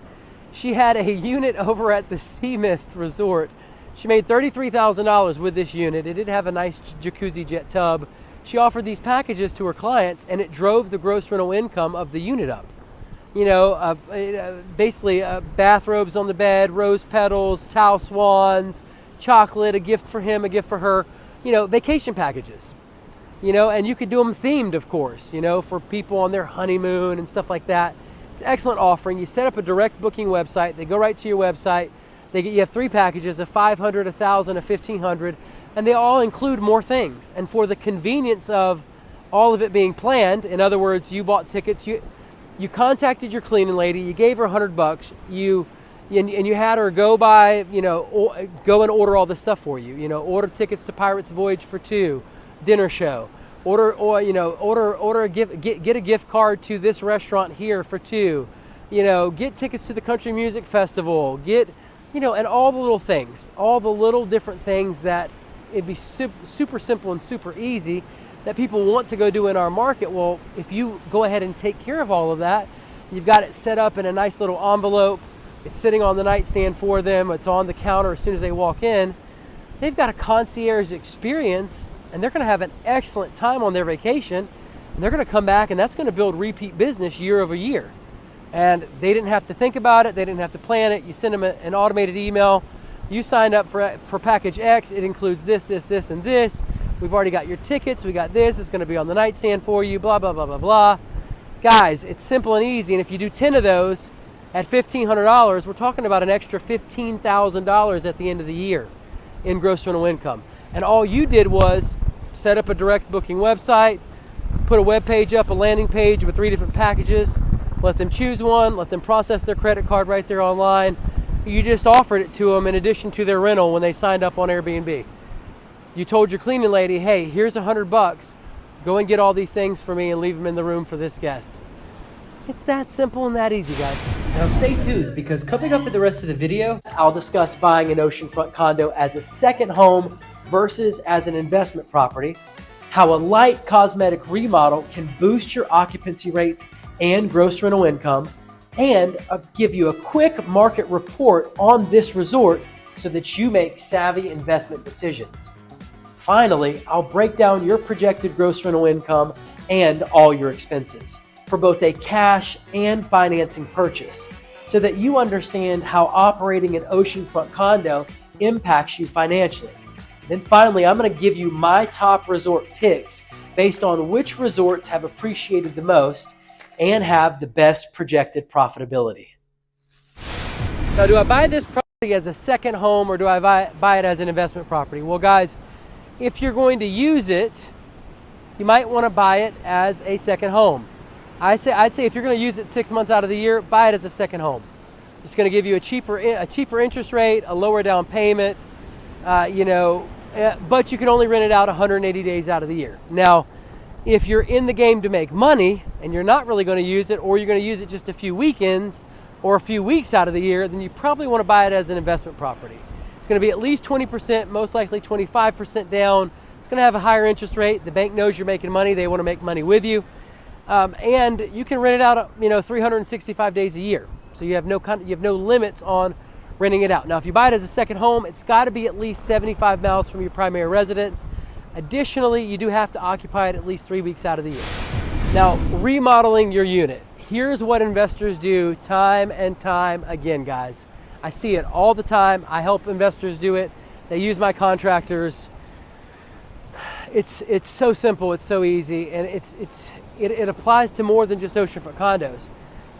She had a unit over at the Sea Mist Resort. She made $33,000 with this unit. It did have a nice jacuzzi jet tub. She offered these packages to her clients, and it drove the gross rental income of the unit up. Basically bathrobes on the bed, rose petals, towel swans, chocolate, a gift for him, a gift for her, vacation packages. And you could do them themed, of course, for people on their honeymoon and stuff like that. It's an excellent offering. You set up a direct booking website. They go right to your website. You have 3 packages, a $500, a $1,000, a $1,500, and they all include more things. And for the convenience of all of it being planned, in other words, you bought tickets, you contacted your cleaning lady, you gave her $100, and you had her go go and order all this stuff for you. Order tickets to Pirates Voyage for 2, dinner show. Order a gift, get a gift card to this restaurant here for 2. Get tickets to the country music festival. And all the little things, all the little different things that it'd be super simple and super easy that people want to go do in our market. Well, if you go ahead and take care of all of that, you've got it set up in a nice little envelope. It's sitting on the nightstand for them. It's on the counter as soon as they walk in. They've got a concierge experience, and they're going to have an excellent time on their vacation. And they're going to come back, and that's going to build repeat business year over year. And they didn't have to think about it. They didn't have to plan it. You send them an automated email. You signed up for package X. It includes this, this, this, and this. We've already got your tickets. We got this. It's going to be on the nightstand for you, blah, blah, blah, blah, blah. Guys, it's simple and easy. And if you do 10 of those at $1,500, we're talking about an extra $15,000 at the end of the year in gross rental income. And all you did was set up a direct booking website, put a web page up, a landing page with 3 different packages, let them choose one, let them process their credit card right there online. You just offered it to them in addition to their rental when they signed up on Airbnb. You told your cleaning lady, hey, here's $100. Go and get all these things for me and leave them in the room for this guest. It's that simple and that easy, guys. Now stay tuned, because coming up in the rest of the video, I'll discuss buying an oceanfront condo as a second home versus as an investment property, how a light cosmetic remodel can boost your occupancy rates and gross rental income, and I'll give you a quick market report on this resort so that you make savvy investment decisions. Finally, I'll break down your projected gross rental income and all your expenses for both a cash and financing purchase, so that you understand how operating an oceanfront condo impacts you financially. Then finally, I'm going to give you my top resort picks based on which resorts have appreciated the most and have the best projected profitability. Now, do I buy this property as a second home, or do I buy it as an investment property? Well, guys, if you're going to use it, you might want to buy it as a second home. I'd say if you're going to use it 6 months out of the year, buy it as a second home. It's going to give you a cheaper interest rate, a lower down payment, but you can only rent it out 180 days out of the year. Now, if you're in the game to make money and you're not really going to use it, or you're going to use it just a few weekends or a few weeks out of the year, then you probably want to buy it as an investment property. It's going to be at least 20%, most likely 25% down. It's going to have a higher interest rate. The bank knows you're making money. They want to make money with you. And you can rent it out, 365 days a year. So you have no limits on renting it out. Now, if you buy it as a second home, it's got to be at least 75 miles from your primary residence. Additionally, you do have to occupy it at least 3 weeks out of the year. Now, remodeling your unit. Here's what investors do time and time again, guys. I see it all the time. I help investors do it. They use my contractors. It's so simple, it's so easy, and it applies to more than just oceanfront condos.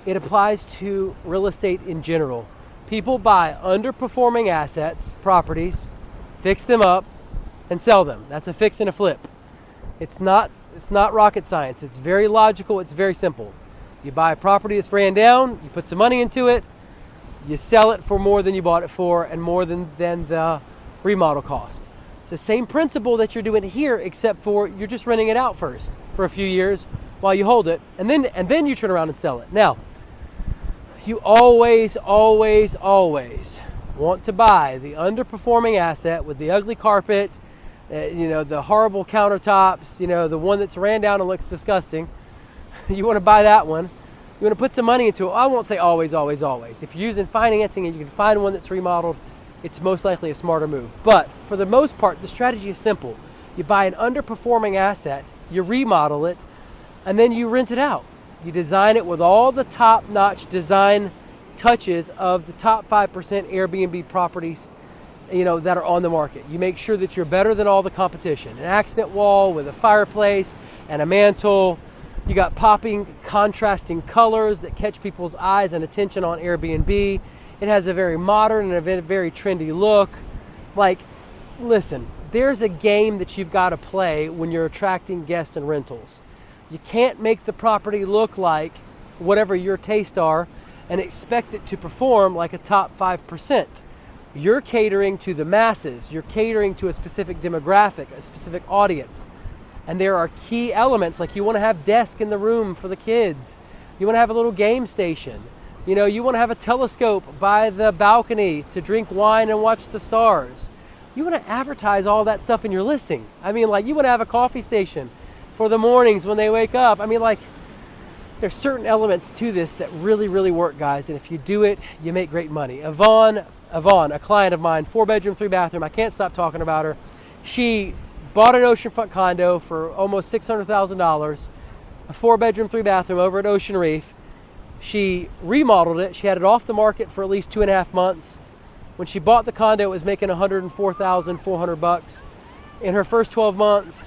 It applies to real estate in general. People buy underperforming assets, properties, fix them up, and sell them. That's a fix and a flip. It's not rocket science. It's very logical. It's very simple. You buy a property that's ran down, you put some money into it, you sell it for more than you bought it for and more than the remodel cost. It's the same principle that you're doing here, except for you're just renting it out first for a few years while you hold it, and then you turn around and sell it. Now, you always want to buy the underperforming asset with the ugly carpet, the horrible countertops, the one that's ran down and looks disgusting. You want to buy that one. You want to put some money into it. I won't say always. If you're using financing and you can find one that's remodeled, it's most likely a smarter move. But for the most part, the strategy is simple. You buy an underperforming asset, you remodel it, and then you rent it out. You design it with all the top-notch design touches of the top 5% Airbnb properties, that are on the market. You make sure that you're better than all the competition. An accent wall with a fireplace and a mantle. You got popping, contrasting colors that catch people's eyes and attention on Airbnb. It has a very modern and a very trendy look. Like, listen, there's a game that you've got to play when you're attracting guests and rentals. You can't make the property look like whatever your tastes are and expect it to perform like a top 5%. You're catering to the masses. You're catering to a specific demographic, a specific audience. And there are key elements, like you want to have desk in the room for the kids. You want to have a little game station. You want to have a telescope by the balcony to drink wine and watch the stars. You want to advertise all that stuff in your listing. You want to have a coffee station for the mornings when they wake up. There's certain elements to this that really work, guys. And if you do it, you make great money. Yvonne, a client of mine, 4-bedroom, 3-bathroom. I can't stop talking about her. She bought an oceanfront condo for almost $600,000, a 4-bedroom, 3-bathroom over at Ocean Reef. She remodeled it. She had it off the market for at least 2.5 months. When she bought the condo, it was making $104,400 in her first 12 months.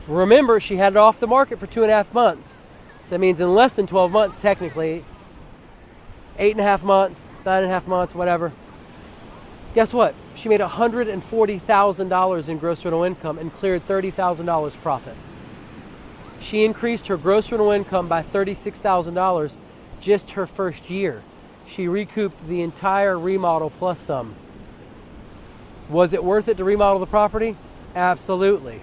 Remember, she had it off the market for 2.5 months. So that means in less than 12 months, technically, 8.5 months, 9.5 months, whatever. Guess what? She made $140,000 in gross rental income and cleared $30,000 profit. She increased her gross rental income by $36,000 just her first year. She recouped the entire remodel plus some. Was it worth it to remodel the property? Absolutely.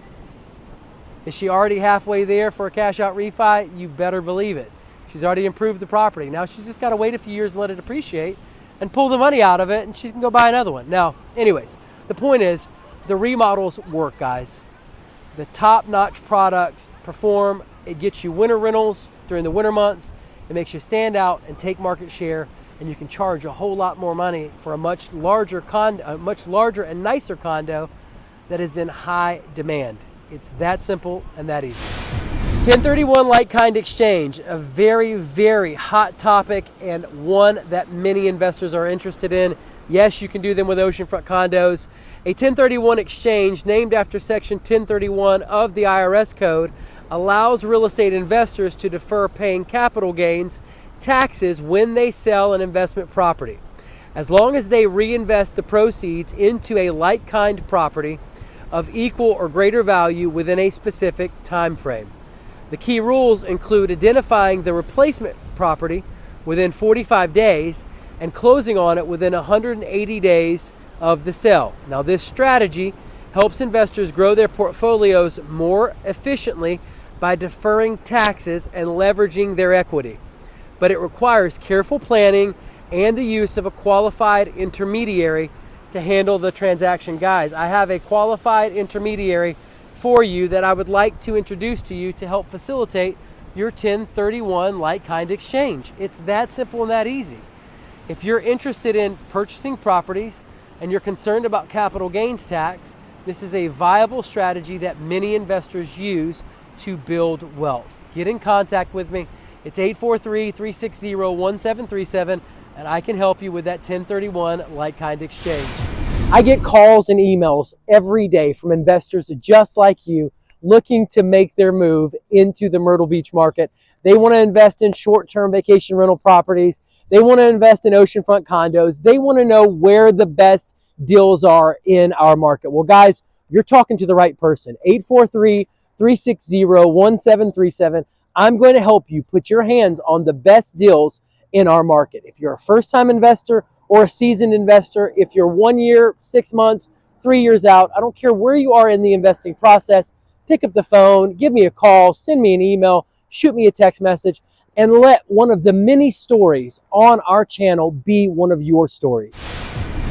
Is she already halfway there for a cash out refi? You better believe it. She's already improved the property. Now she's just got to wait a few years and let it appreciate and pull the money out of it, and she can go buy another one. Now, anyways, the point is the remodels work, guys. The top-notch products perform. It gets you winter rentals during the winter months. It makes you stand out and take market share, and you can charge a whole lot more money for a much larger and nicer condo that is in high demand. It's that simple and that easy. 1031 like-kind exchange, a very hot topic and one that many investors are interested in. Yes, you can do them with oceanfront condos. A 1031 exchange, named after Section 1031 of the IRS code, allows real estate investors to defer paying capital gains taxes when they sell an investment property, as long as they reinvest the proceeds into a like-kind property of equal or greater value within a specific time frame. The key rules include identifying the replacement property within 45 days and closing on it within 180 days of the sale. Now, this strategy helps investors grow their portfolios more efficiently by deferring taxes and leveraging their equity. But it requires careful planning and the use of a qualified intermediary to handle the transaction. Guys, I have a qualified intermediary for you that I would like to introduce to you to help facilitate your 1031 like-kind exchange. It's that simple and that easy. If you're interested in purchasing properties and you're concerned about capital gains tax, this is a viable strategy that many investors use to build wealth. Get in contact with me. It's 843-360-1737, and I can help you with that 1031 like-kind exchange. I get calls and emails every day from investors just like you looking to make their move into the Myrtle Beach market. They want to invest in short-term vacation rental properties. They want to invest in oceanfront condos. They want to know where the best deals are in our market. Well, guys, you're talking to the right person. 843-360-1737. I'm going to help you put your hands on the best deals in our market. If you're a first-time investor or a seasoned investor, if you're 1 year, 6 months, 3 years out, I don't care where you are in the investing process, pick up the phone, give me a call, send me an email, shoot me a text message, and let one of the many stories on our channel be one of your stories.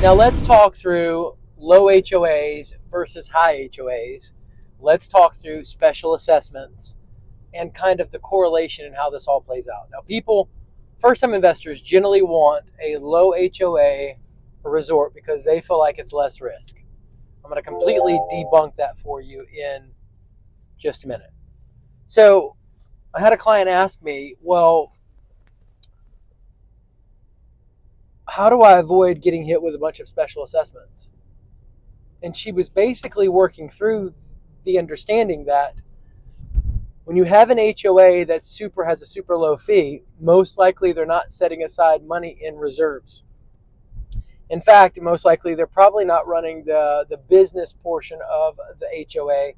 Now let's talk through low HOAs versus high HOAs. Let's talk through special assessments and kind of the correlation and how this all plays out. Now people, first-time investors generally want a low HOA resort because they feel like it's less risk. I'm going to completely debunk that for you in just a minute. So I had a client ask me, well, how do I avoid getting hit with a bunch of special assessments? And she was basically working through the understanding that when you have an HOA that has a super low fee, most likely they're not setting aside money in reserves. In fact, most likely they're probably not running the business portion of the HOA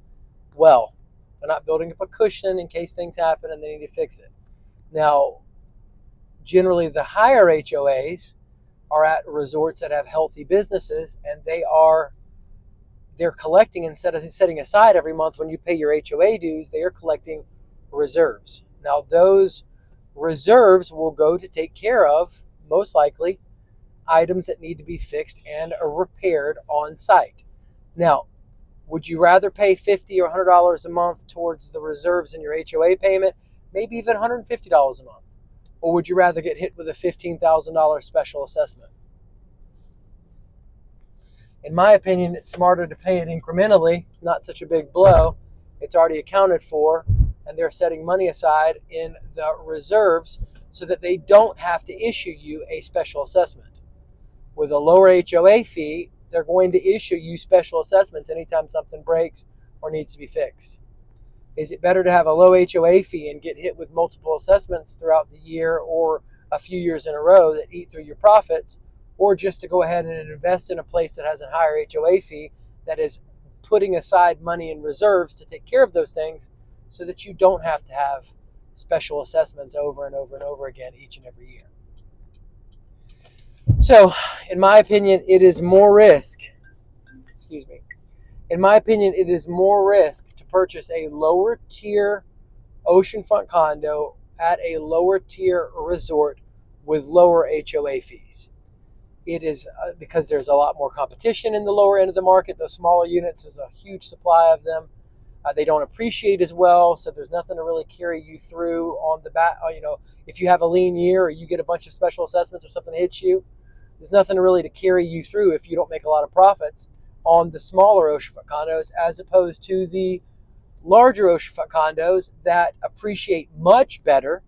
well. They're not building up a cushion in case things happen and they need to fix it. Now, generally the higher HOAs are at resorts that have healthy businesses, and they're collecting, instead of setting aside every month when you pay your HOA dues, they are collecting reserves. Now those reserves will go to take care of, most likely, items that need to be fixed and are repaired on site. Now, would you rather pay $50 or $100 a month towards the reserves in your HOA payment, maybe even $150 a month? Or would you rather get hit with a $15,000 special assessment? In my opinion, it's smarter to pay it incrementally. It's not such a big blow. It's already accounted for, and they're setting money aside in the reserves so that they don't have to issue you a special assessment. With a lower HOA fee, they're going to issue you special assessments anytime something breaks or needs to be fixed. Is it better to have a low HOA fee and get hit with multiple assessments throughout the year or a few years in a row that eat through your profits, or just to go ahead and invest in a place that has a higher HOA fee that is putting aside money in reserves to take care of those things so that you don't have to have special assessments over and over and over again each and every year? So, in my opinion, it is more risk. In my opinion, it is more risk to purchase a lower tier oceanfront condo at a lower tier resort with lower HOA fees. It is because there's a lot more competition in the lower end of the market. Those smaller units, there's a huge supply of them. They don't appreciate as well, so there's nothing to really carry you through on the back. If you have a lean year or you get a bunch of special assessments or something hits you, there's nothing really to carry you through if you don't make a lot of profits on the smaller oceanfront condos, as opposed to the larger oceanfront condos that appreciate much better,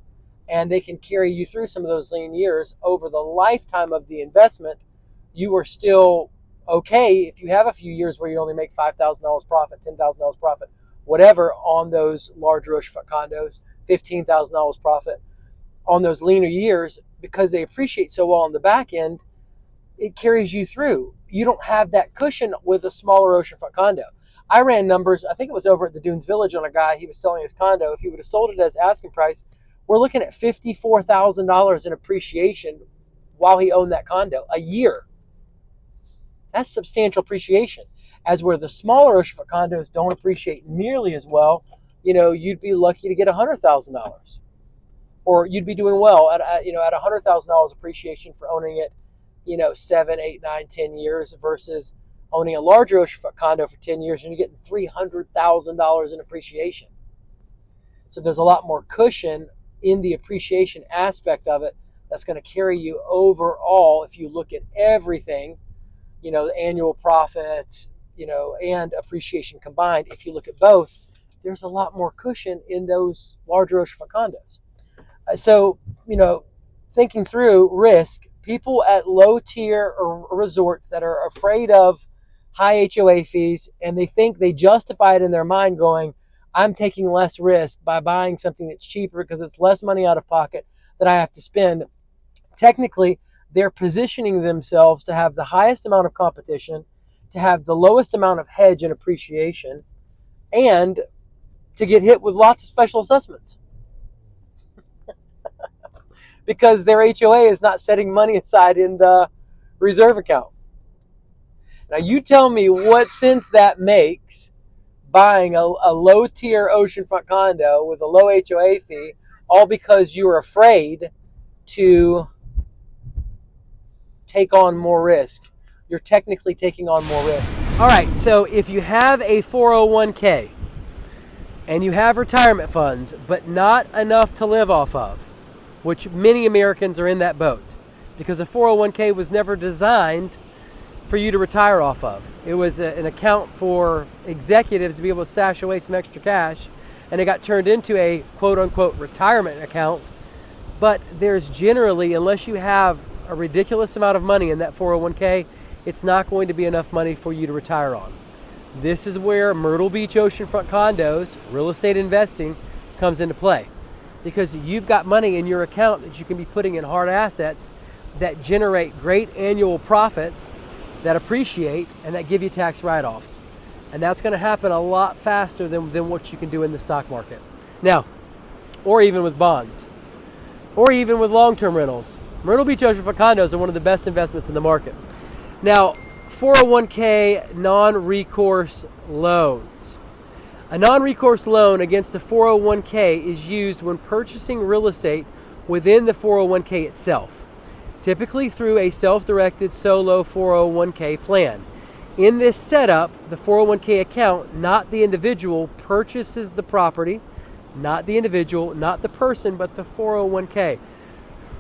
and they can carry you through some of those lean years. Over the lifetime of the investment, you are still okay if you have a few years where you only make $5,000 profit, $10,000 profit, whatever, on those larger oceanfront condos, $15,000 profit on those leaner years, because they appreciate so well on the back end. It carries you through. You don't have that cushion with a smaller oceanfront condo. I ran numbers, I think it was over at the Dunes Village, on a guy, he was selling his condo. If he would have sold it as asking price, we're looking at $54,000 in appreciation while he owned that condo a year. That's substantial appreciation. As where the smaller oceanfront condos don't appreciate nearly as well, you'd be lucky to get $100,000. Or you'd be doing well at $100,000 appreciation for owning it 7, 8, 9, 10 years versus owning a larger oceanfront condo for 10 years and you're getting $300,000 in appreciation. So there's a lot more cushion in the appreciation aspect of it that's going to carry you overall. If you look at everything, the annual profits, and appreciation combined, if you look at both, there's a lot more cushion in those larger oceanfront condos. So, thinking through risk, people at low tier or resorts that are afraid of high HOA fees, and they think they justify it in their mind going, I'm taking less risk by buying something that's cheaper because it's less money out of pocket that I have to spend. Technically, they're positioning themselves to have the highest amount of competition, to have the lowest amount of hedge and appreciation, and to get hit with lots of special assessments because their HOA is not setting money aside in the reserve account. Now, you tell me what sense that makes, buying a low-tier oceanfront condo with a low HOA fee, all because you're afraid to take on more risk. You're technically taking on more risk. All right, so if you have a 401k and you have retirement funds, but not enough to live off of, which many Americans are in that boat, because a 401k was never designed for you to retire off of. It was an account for executives to be able to stash away some extra cash, and it got turned into a quote-unquote retirement account. But there's generally, unless you have a ridiculous amount of money in that 401k, it's not going to be enough money for you to retire on. This is where Myrtle Beach oceanfront condos, real estate investing, comes into play, because you've got money in your account that you can be putting in hard assets that generate great annual profits, that appreciate, and that give you tax write-offs. And that's going to happen a lot faster than what you can do in the stock market. Now, or even with bonds, or even with long-term rentals. Myrtle Beach oceanfront condos are one of the best investments in the market. Now, 401k non-recourse loans. A non-recourse loan against a 401k is used when purchasing real estate within the 401k itself, typically through a self-directed solo 401k plan. In this setup, the 401k account, not the individual, purchases the property, not the individual, not the person, but the 401k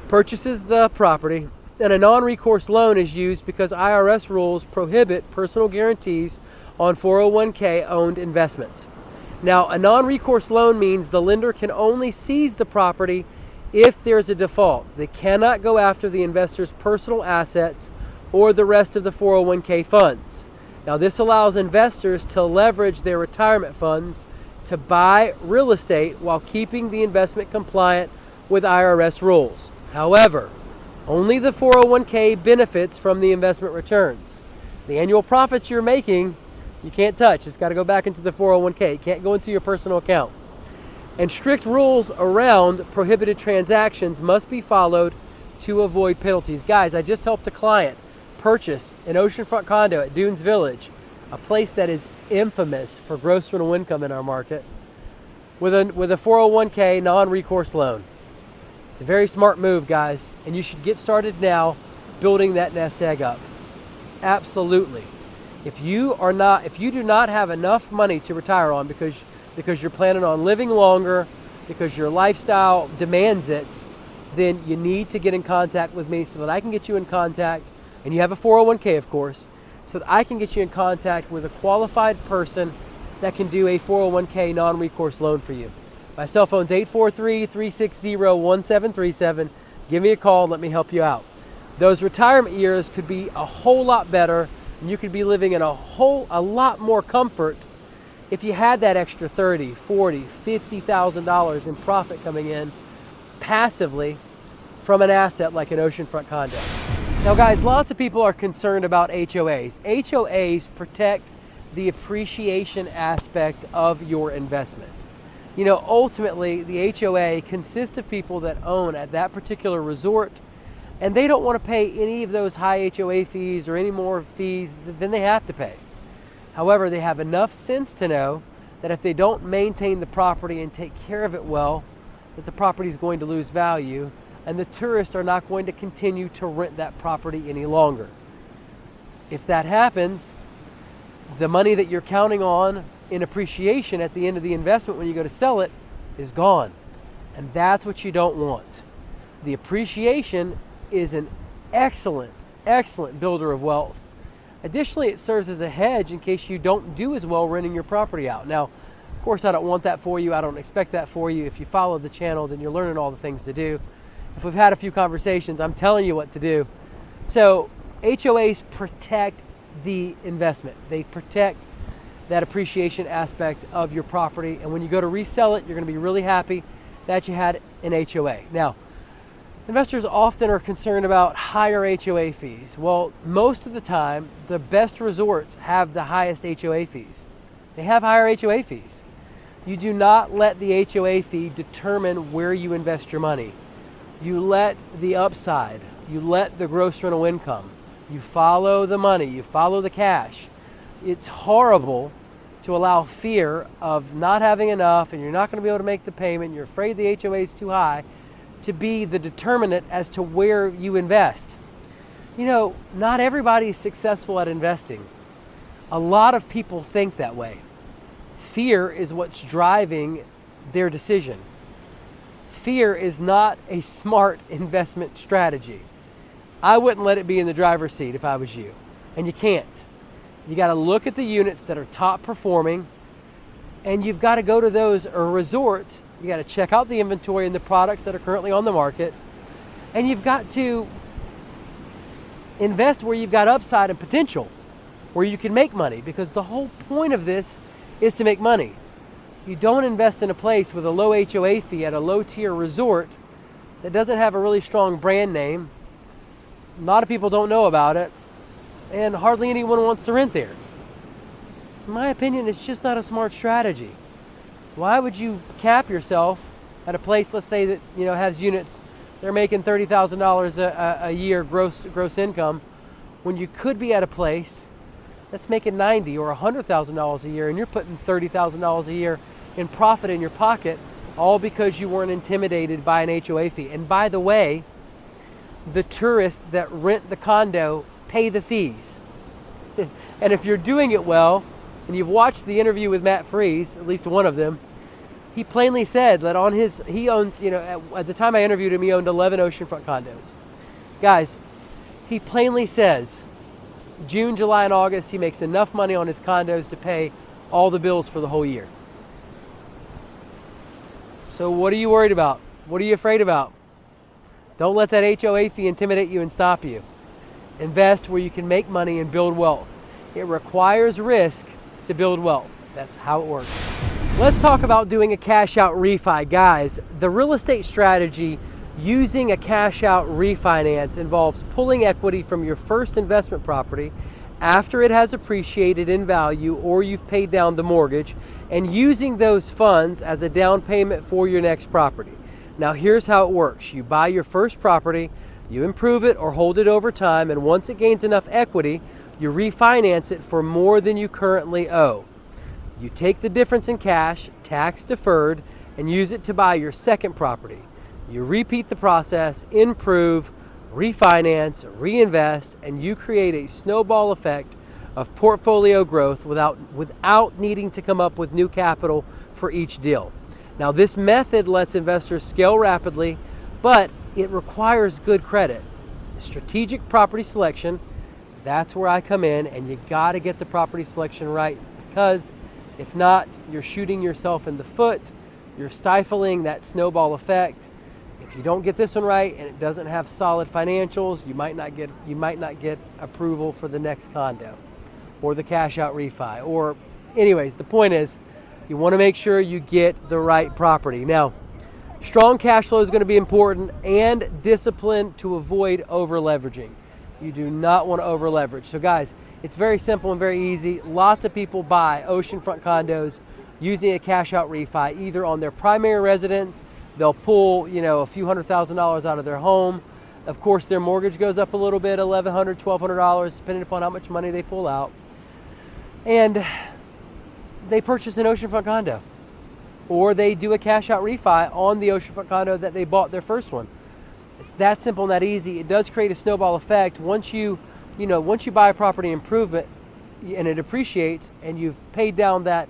purchases the property. And a non-recourse loan is used because IRS rules prohibit personal guarantees on 401k owned investments. Now, a non-recourse loan means the lender can only seize the property if there's a default. They cannot go after the investor's personal assets or the rest of the 401k funds. Now, this allows investors to leverage their retirement funds to buy real estate while keeping the investment compliant with IRS rules. However, only the 401k benefits from the investment returns. The annual profits you're making, you can't touch. It's got to go back into the 401k. It can't go into your personal account. And strict rules around prohibited transactions must be followed to avoid penalties. Guys, I just helped a client purchase an oceanfront condo at Dunes Village, a place that is infamous for gross rental income in our market, with a 401k non-recourse loan. It's a very smart move, guys, and you should get started now building that nest egg up. Absolutely. If you do not have enough money to retire on because you're planning on living longer, because your lifestyle demands it, then you need to get in contact with me so that I can get you in contact, and you have a 401k, of course, so that I can get you in contact with a qualified person that can do a 401k non-recourse loan for you. My cell phone's 843-360-1737. Give me a call and let me help you out. Those retirement years could be a whole lot better, and you could be living in a lot more comfort if you had that extra $30,000, $40,000, $50,000 in profit coming in passively from an asset like an oceanfront condo. Now, guys, lots of people are concerned about HOAs. HOAs protect the appreciation aspect of your investment. You know, ultimately, the HOA consists of people that own at that particular resort, and they don't want to pay any of those high HOA fees or any more fees than they have to pay. However, they have enough sense to know that if they don't maintain the property and take care of it well, that the property is going to lose value, and the tourists are not going to continue to rent that property any longer. If that happens, the money that you're counting on in appreciation at the end of the investment when you go to sell it is gone. And that's what you don't want. The appreciation is an excellent builder of wealth. Additionally, it serves as a hedge in case you don't do as well renting your property out. Now, of course, I don't want that for you. I don't expect that for you. If you follow the channel, then you're learning all the things to do. If we've had a few conversations, I'm telling you what to do. So HOAs protect the investment. They protect that appreciation aspect of your property. And when you go to resell it, you're going to be really happy that you had an HOA. Now, investors often are concerned about higher HOA fees. Well, most of the time, the best resorts have the highest HOA fees. They have higher HOA fees. You do not let the HOA fee determine where you invest your money. You let the upside, you let the gross rental income, you follow the money, you follow the cash. It's horrible to allow fear of not having enough and you're not going to be able to make the payment, you're afraid the HOA is too high, to be the determinant as to where you invest. You know, not everybody is successful at investing. A lot of people think that way. Fear is what's driving their decision. Fear is not a smart investment strategy. I wouldn't let it be in the driver's seat if I was you. And you can't. You got to look at the units that are top performing, and you've got to go to those resorts. You got to check out the inventory and the products that are currently on the market, and you've got to invest where you've got upside and potential, where you can make money, because the whole point of this is to make money. You don't invest in a place with a low HOA fee at a low tier resort that doesn't have a really strong brand name. A lot of people don't know about it, and hardly anyone wants to rent there. In my opinion, it's just not a smart strategy. Why would you cap yourself at a place, let's say that, you know, has units, they're making $30,000 a year gross income, when you could be at a place that's making $90,000 or $100,000 a year, and you're putting $30,000 a year in profit in your pocket, all because you weren't intimidated by an HOA fee. And by the way, the tourists that rent the condo pay the fees. And if you're doing it well, and you've watched the interview with Matt Freeze, at least one of them, he plainly said that he owns, you know, at the time I interviewed him, he owned 11 oceanfront condos. Guys, he plainly says June, July, and August, he makes enough money on his condos to pay all the bills for the whole year. So what are you worried about? What are you afraid about? Don't let that HOA fee intimidate you and stop you. Invest where you can make money and build wealth. It requires risk to build wealth. That's how it works. Let's talk about doing a cash out refi. Guys, the real estate strategy using a cash out refinance involves pulling equity from your first investment property after it has appreciated in value or you've paid down the mortgage, and using those funds as a down payment for your next property. Now here's how it works. You buy your first property, you improve it or hold it over time, and once it gains enough equity, you refinance it for more than you currently owe. You take the difference in cash, tax deferred, and use it to buy your second property. You repeat the process, improve, refinance, reinvest, and you create a snowball effect of portfolio growth without needing to come up with new capital for each deal. Now this method lets investors scale rapidly, but it requires good credit. Strategic property selection, that's where I come in, and you got to get the property selection right, because if not, you're shooting yourself in the foot, you're stifling that snowball effect. If you don't get this one right and it doesn't have solid financials, you might not get approval for the next condo or the cash out refi. Or anyways, the point is you want to make sure you get the right property. Now, strong cash flow is going to be important, and discipline to avoid over leveraging. You do not want to over leverage. So guys, it's very simple and very easy. Lots of people buy oceanfront condos using a cash out refi, either on their primary residence. They'll pull, you know, a few $100,000 out of their home. Of course, their mortgage goes up a little bit, $1,100, $1,200, depending upon how much money they pull out. And they purchase an oceanfront condo, or they do a cash out refi on the oceanfront condo that they bought their first one. It's that simple and that easy. It does create a snowball effect. Once you buy a property, improve it, and it appreciates, and you've paid down that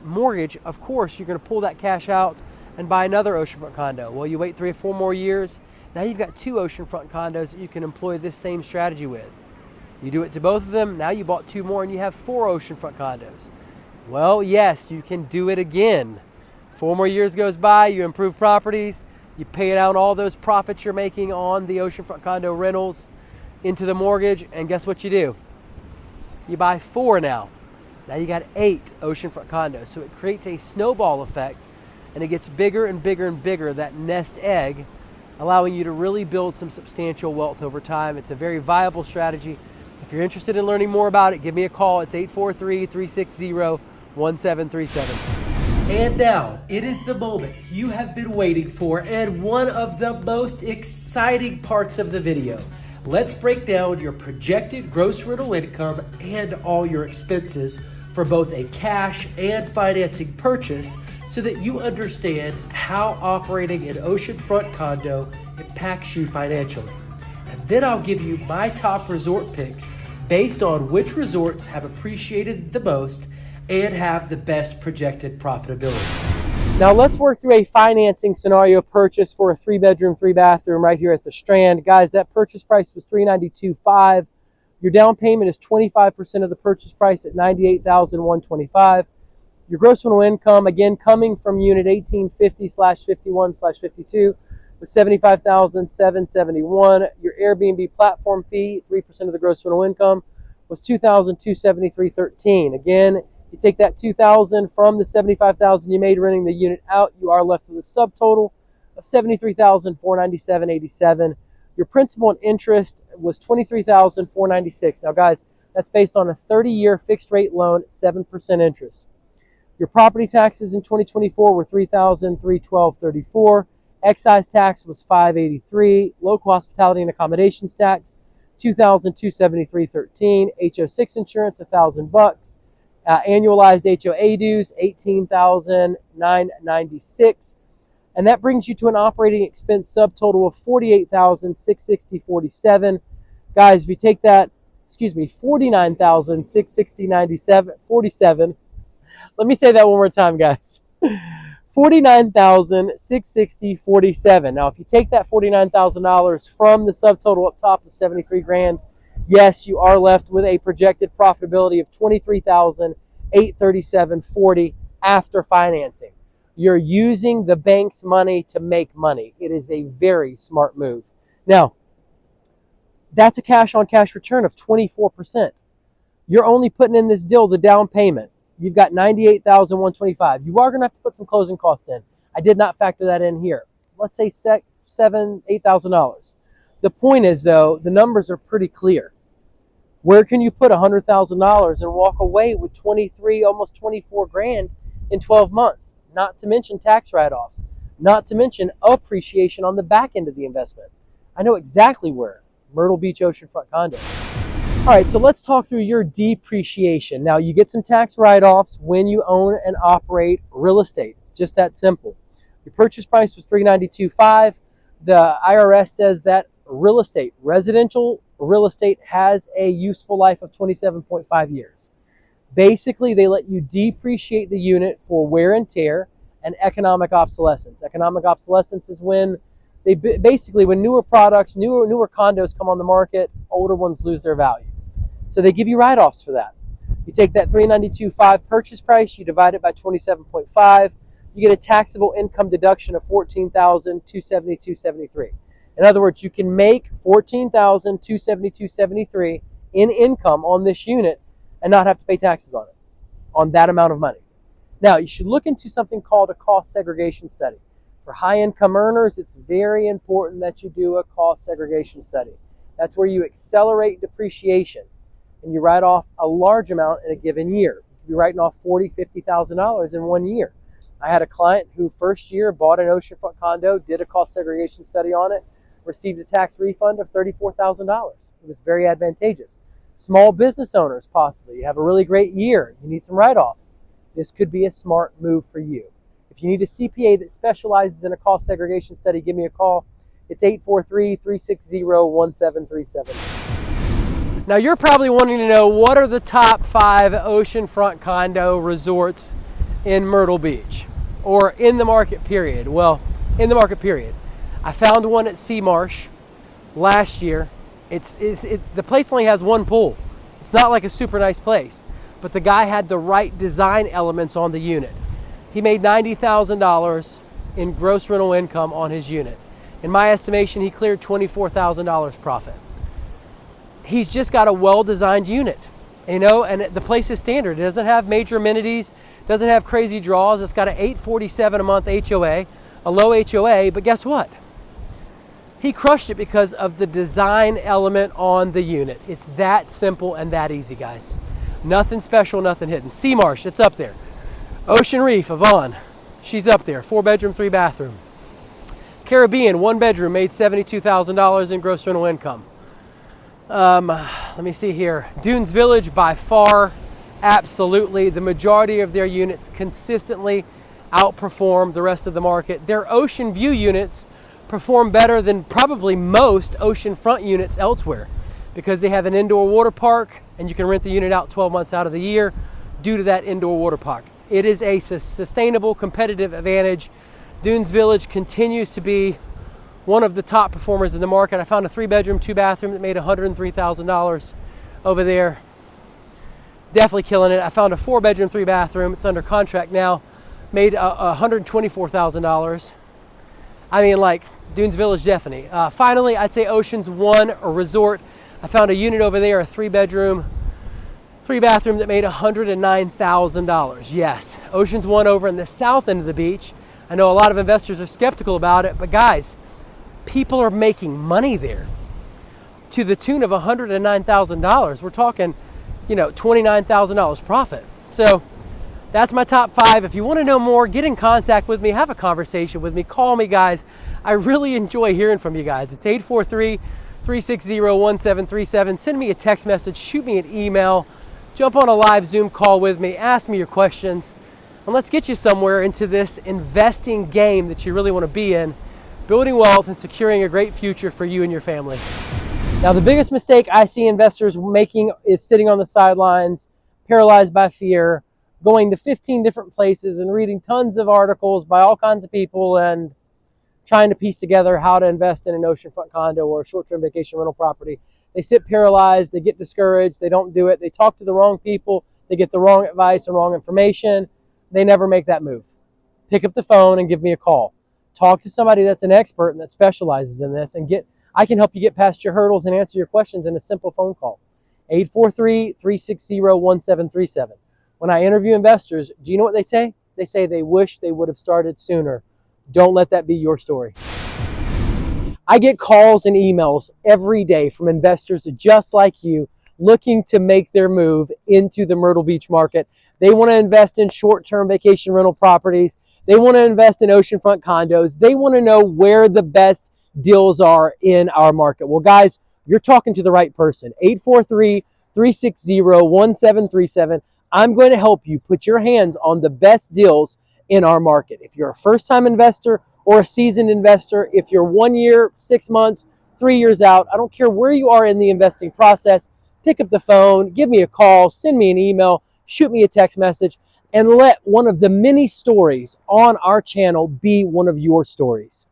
mortgage, of course, you're going to pull that cash out and buy another oceanfront condo. Well, you wait 3 or 4 more years. Now you've got 2 oceanfront condos that you can employ this same strategy with. You do it to both of them. Now you bought 2 more and you have 4 oceanfront condos. Well, yes, you can do it again. 4 more years goes by, you improve properties, you pay out all those profits you're making on the oceanfront condo rentals into the mortgage, and guess what you do? You buy 4 now. Now you got 8 oceanfront condos. So it creates a snowball effect, and it gets bigger and bigger and bigger, that nest egg, allowing you to really build some substantial wealth over time. It's a very viable strategy. If you're interested in learning more about it, give me a call. It's 843-360-1737. And now, it is the moment you have been waiting for, and one of the most exciting parts of the video. Let's break down your projected gross rental income and all your expenses for both a cash and financing purchase, so that you understand how operating an oceanfront condo impacts you financially. And then I'll give you my top resort picks based on which resorts have appreciated the most and have the best projected profitability. Now let's work through a financing scenario purchase for a 3-bedroom, 3-bathroom right here at the Strand. Guys, that purchase price was $392,500. Your down payment is 25% of the purchase price at $98,125. Your gross rental income, again, coming from unit 1850/51/52, was $75,771. Your Airbnb platform fee, 3% of the gross rental income, was $2,273.13. Again, you take that $2,000 from the $75,000 you made renting the unit out, you are left with a subtotal of $73,497.87. Your principal and interest was $23,496. Now, guys, that's based on a 30-year fixed rate loan at 7% interest. Your property taxes in 2024 were $3,312.34. Excise tax was $583. Local hospitality and accommodations tax, $2,273.13. HO6 insurance, $1,000. Annualized HOA dues, $18,996. And that brings you to an operating expense subtotal of $48,660.47. Guys, if you take that, $49,660.47. Let me say that one more time, guys. $49,660.47. Now, if you take that $49,000 from the subtotal up top of $73,000, yes, you are left with a projected profitability of $23,837.40 after financing. You're using the bank's money to make money. It is a very smart move. Now, that's a cash-on-cash return of 24%. You're only putting in this deal the down payment. You've got $98,125. You are going to have to put some closing costs in. I did not factor that in here. Let's say $7,000, $8,000. The point is, though, the numbers are pretty clear. Where can you put $100,000 and walk away with 23, almost 24 grand in 12 months? Not to mention tax write-offs. Not to mention appreciation on the back end of the investment. I know exactly where. Myrtle Beach Oceanfront Condo. All right, so let's talk through your depreciation. Now, you get some tax write-offs when you own and operate real estate. It's just that simple. Your purchase price was $392,500. The IRS says that real estate, residential real estate, has a useful life of 27.5 years. Basically, they let you depreciate the unit for wear and tear and economic obsolescence. Economic obsolescence is when when newer products, newer condos come on the market, older ones lose their value. So they give you write-offs for that. You take that $392,500 purchase price, you divide it by 27.5, you get a taxable income deduction of $14,272.73. In other words, you can make $14,272.73 in income on this unit and not have to pay taxes on it, on that amount of money. Now, you should look into something called a cost segregation study. For high-income earners, it's very important that you do a cost segregation study. That's where you accelerate depreciation and you write off a large amount in a given year. You could be writing off $40,000, $50,000 in 1 year. I had a client who first year bought an oceanfront condo, did a cost segregation study on it, received a tax refund of $34,000. It was very advantageous. Small business owners, possibly. You have a really great year. You need some write-offs. This could be a smart move for you. If you need a CPA that specializes in a cost segregation study, give me a call. It's 843-360-1737. Now, you're probably wanting to know, what are the top 5 oceanfront condo resorts in Myrtle Beach, or in the market period? Well, in the market period. I found one at Sea Marsh last year. The place only has one pool. It's not like a super nice place, but the guy had the right design elements on the unit. He made $90,000 in gross rental income on his unit. In my estimation, he cleared $24,000 profit. He's just got a well-designed unit. You know, and the place is standard. It doesn't have major amenities, doesn't have crazy draws. It's got an $847 a month HOA, a low HOA, but guess what? He crushed it because of the design element on the unit. It's that simple and that easy, guys. Nothing special, nothing hidden. Sea Marsh, it's up there. Ocean Reef, Yvonne, she's up there. 4-bedroom, 3-bathroom. Caribbean, 1-bedroom, made $72,000 in gross rental income. Let me see here. Dunes Village, by far, absolutely. The majority of their units consistently outperform the rest of the market. Their ocean view units perform better than probably most oceanfront units elsewhere because they have an indoor water park and you can rent the unit out 12 months out of the year due to that indoor water park. It is a sustainable competitive advantage. Dunes Village continues to be one of the top performers in the market. I found a 3-bedroom, 2-bathroom that made $103,000 over there. Definitely killing it. I found a 4-bedroom, 3-bathroom. It's under contract now. Made $124,000. I mean, like, Dunes Village, definitely. Finally, I'd say Oceans 1 or Resort. I found a unit over there, a 3-bedroom, 3-bathroom that made $109,000. Yes, Oceans 1 over in the south end of the beach. I know a lot of investors are skeptical about it, but guys, people are making money there to the tune of $109,000. We're talking, you know, $29,000 profit. So that's my top 5. If you want to know more, get in contact with me, have a conversation with me, call me, guys. I really enjoy hearing from you guys. It's 843-360-1737. Send me a text message, shoot me an email, jump on a live Zoom call with me, ask me your questions, and let's get you somewhere into this investing game that you really want to be in, building wealth and securing a great future for you and your family. Now, the biggest mistake I see investors making is sitting on the sidelines, paralyzed by fear, going to 15 different places and reading tons of articles by all kinds of people and trying to piece together how to invest in an oceanfront condo or a short-term vacation rental property. They sit paralyzed, they get discouraged, they don't do it, they talk to the wrong people, they get the wrong advice and wrong information, they never make that move. Pick up the phone and give me a call. Talk to somebody that's an expert and that specializes in this, and I can help you get past your hurdles and answer your questions in a simple phone call. 843-360-1737. When I interview investors, do you know what they say? They say they wish they would have started sooner. Don't let that be your story. I get calls and emails every day from investors just like you looking to make their move into the Myrtle Beach market. They want to invest in short-term vacation rental properties. They want to invest in oceanfront condos. They want to know where the best deals are in our market. Well, guys, you're talking to the right person. 843-360-1737. I'm going to help you put your hands on the best deals in our market. If you're a first-time investor or a seasoned investor, if you're 1 year, 6 months, 3 years out, I don't care where you are in the investing process, pick up the phone, give me a call, send me an email, shoot me a text message, and let one of the many stories on our channel be one of your stories.